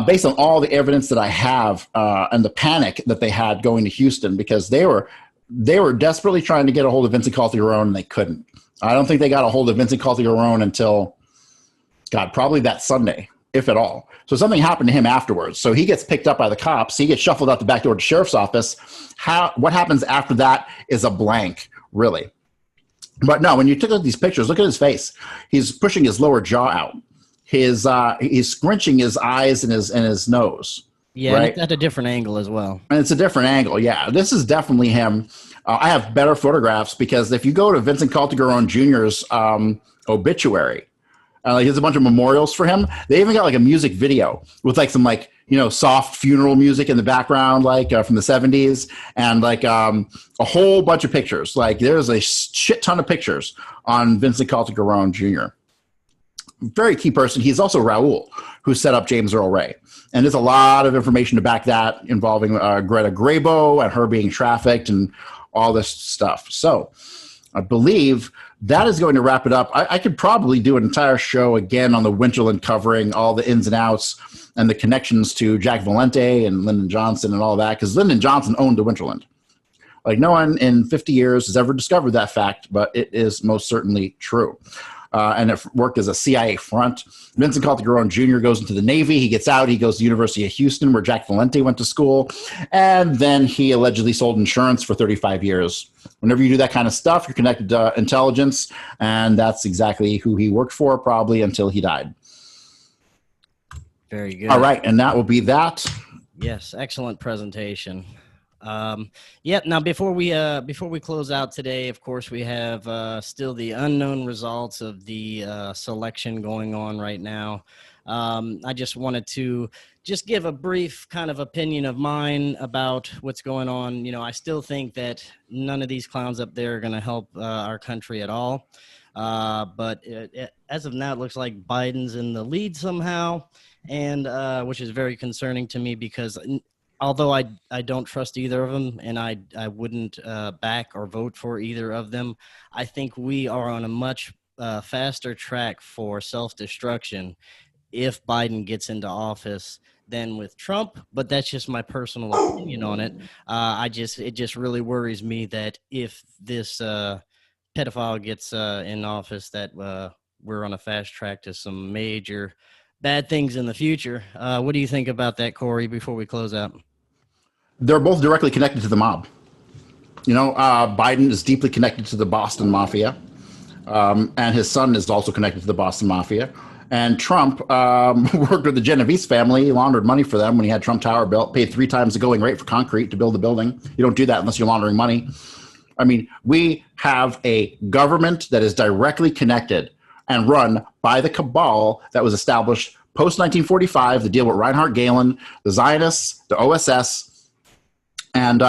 based on all the evidence that I have and the panic that they had going to Houston, because they were desperately trying to get a hold of Vincent Calderone and they couldn't. I don't think they got a hold of Vincent Calderone until, God, probably that Sunday, if at all. So something happened to him afterwards. So he gets picked up by the cops. He gets shuffled out the back door to the sheriff's office. What happens after that is a blank, really. But no, when you took these pictures, look at his face. He's pushing his lower jaw out. He's scrunching his eyes and his nose. Yeah, right? and it's at a different angle as well. And it's a different angle. Yeah, this is definitely him. I have better photographs because if you go to Vincent Calderone Jr.'s obituary, like there's a bunch of memorials for him. They even got like a music video with like some like, you know, soft funeral music in the background, like from the 70s, and like a whole bunch of pictures. Like there's a shit ton of pictures on Vincent Calderone Jr. Very key person. He's also Raul, who set up James Earl Ray. And there's a lot of information to back that involving Greta Grabo and her being trafficked and all this stuff. So I believe that is going to wrap it up. I could probably do an entire show again on the Winterland, covering all the ins and outs and the connections to Jack Valente and Lyndon Johnson and all that, because Lyndon Johnson owned the Winterland. Like no one in 50 years has ever discovered that fact, but it is most certainly true. And it worked as a CIA front. Vincent Calderone Jr. goes into the Navy. He gets out. He goes to the University of Houston, where Jack Valente went to school. And then he allegedly sold insurance for 35 years. Whenever you do that kind of stuff, you're connected to intelligence. And that's exactly who he worked for, probably until he died. Very good. All right. And that will be that. Yes. Excellent presentation. Now before we close out today, of course, we have still the unknown results of the selection going on right now. I just wanted to give a brief kind of opinion of mine about what's going on. You know, I still think that none of these clowns up there are going to help our country at all. But as of now, it looks like Biden's in the lead somehow, and which is very concerning to me, because although I don't trust either of them, and I wouldn't back or vote for either of them, I think we are on a much faster track for self-destruction if Biden gets into office than with Trump. But that's just my personal opinion on it. It just really worries me that if this pedophile gets in office, that we're on a fast track to some major bad things in the future. What do you think about that, Cory, before we close out? They're both directly connected to the mob. You know, Biden is deeply connected to the Boston Mafia, and his son is also connected to the Boston Mafia. And Trump worked with the Genovese family. He laundered money for them when he had Trump Tower built, paid 3 times the going rate for concrete to build the building. You don't do that unless you're laundering money. I mean, we have a government that is directly connected and run by the cabal that was established post-1945, the deal with Reinhard Gehlen, the Zionists, the OSS, and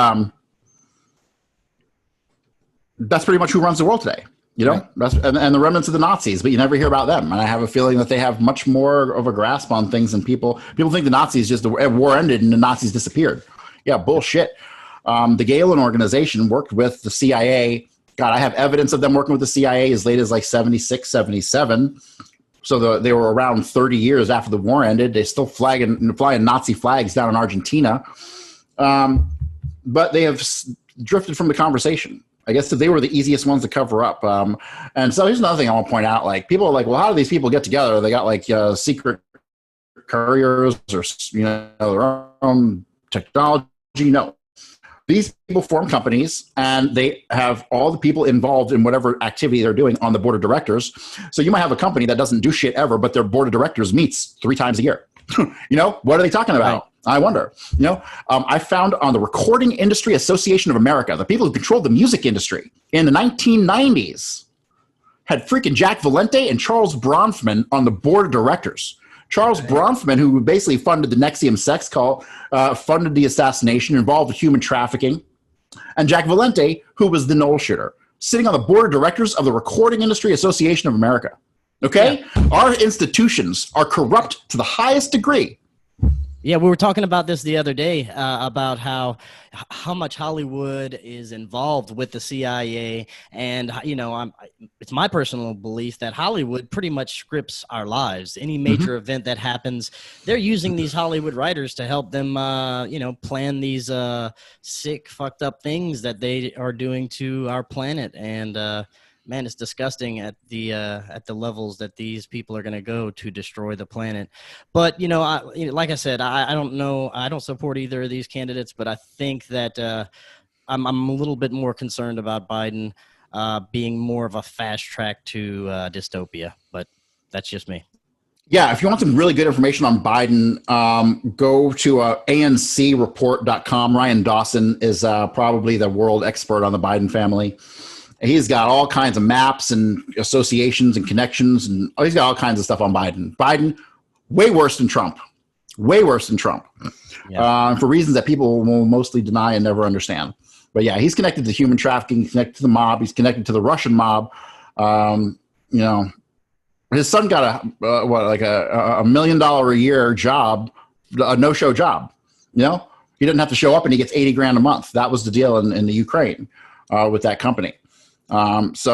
that's pretty much who runs the world today, you know, right. and the remnants of the Nazis, but you never hear about them. And I have a feeling that they have much more of a grasp on things than people think the Nazis the war ended and the Nazis disappeared. Yeah, bullshit. The Gehlen organization worked with the CIA. God, I have evidence of them working with the CIA as late as like 76, 77. So they were around 30 years after the war ended. They still flying Nazi flags down in Argentina. But they have drifted from the conversation. I guess that they were the easiest ones to cover up. And so here's another thing I want to point out. Like, people are like, well, how do these people get together? They got like secret couriers or, you know, their own technology. No. These people form companies, and they have all the people involved in whatever activity they're doing on the board of directors. So you might have a company that doesn't do shit ever, but their board of directors meets 3 times a year. You know, what are they talking about? Right. I wonder. You know, I found on the Recording Industry Association of America, the people who controlled the music industry in the 1990s, had freaking Jack Valente and Charles Bronfman on the board of directors. Charles Bronfman, who basically funded the Nexium sex cult, funded the assassination, involved with human trafficking, and Jack Valente, who was the Knoll shooter, sitting on the board of directors of the Recording Industry Association of America. Okay? Yeah. Our institutions are corrupt to the highest degree. Yeah, we were talking about this the other day about how much Hollywood is involved with the CIA, and it's my personal belief that Hollywood pretty much scripts our lives. Any major event that happens, they're using these Hollywood writers to help them, plan these sick, fucked up things that they are doing to our planet, and man, it's disgusting at the levels that these people are going to go to destroy the planet. But like I said, I don't know. I don't support either of these candidates, but I think that I'm a little bit more concerned about Biden being more of a fast track to dystopia. But that's just me. Yeah, if you want some really good information on Biden, go to ancreport.com. Ryan Dawson is probably the world expert on the Biden family. He's got all kinds of maps and associations and connections, and he's got all kinds of stuff on Biden. Biden, way worse than Trump. Way worse than Trump. Yeah. For reasons that people will mostly deny and never understand. But yeah, he's connected to human trafficking, he's connected to the mob, he's connected to the Russian mob. His son got a $1 million a year job, a no-show job. He doesn't have to show up and he gets $80,000 a month. That was the deal in the Ukraine with that company. These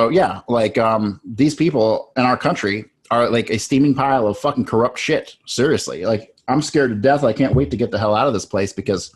people in our country are like a steaming pile of fucking corrupt shit. Seriously. Like, I'm scared to death. I can't wait to get the hell out of this place because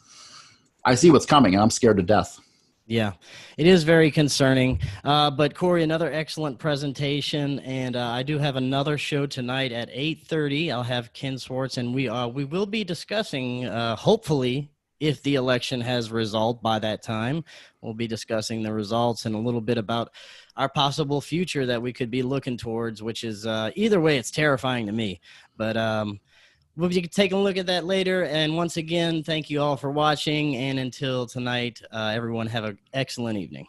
I see what's coming and I'm scared to death. Yeah, it is very concerning. But Cory, another excellent presentation, and I do have another show tonight at 8:30. I'll have Ken Swartz, and we will be discussing, hopefully, if the election has resolved by that time. We'll be discussing the results and a little bit about our possible future that we could be looking towards, which is either way, it's terrifying to me. But we'll be taking a look at that later. And once again, thank you all for watching. And until tonight, everyone have an excellent evening.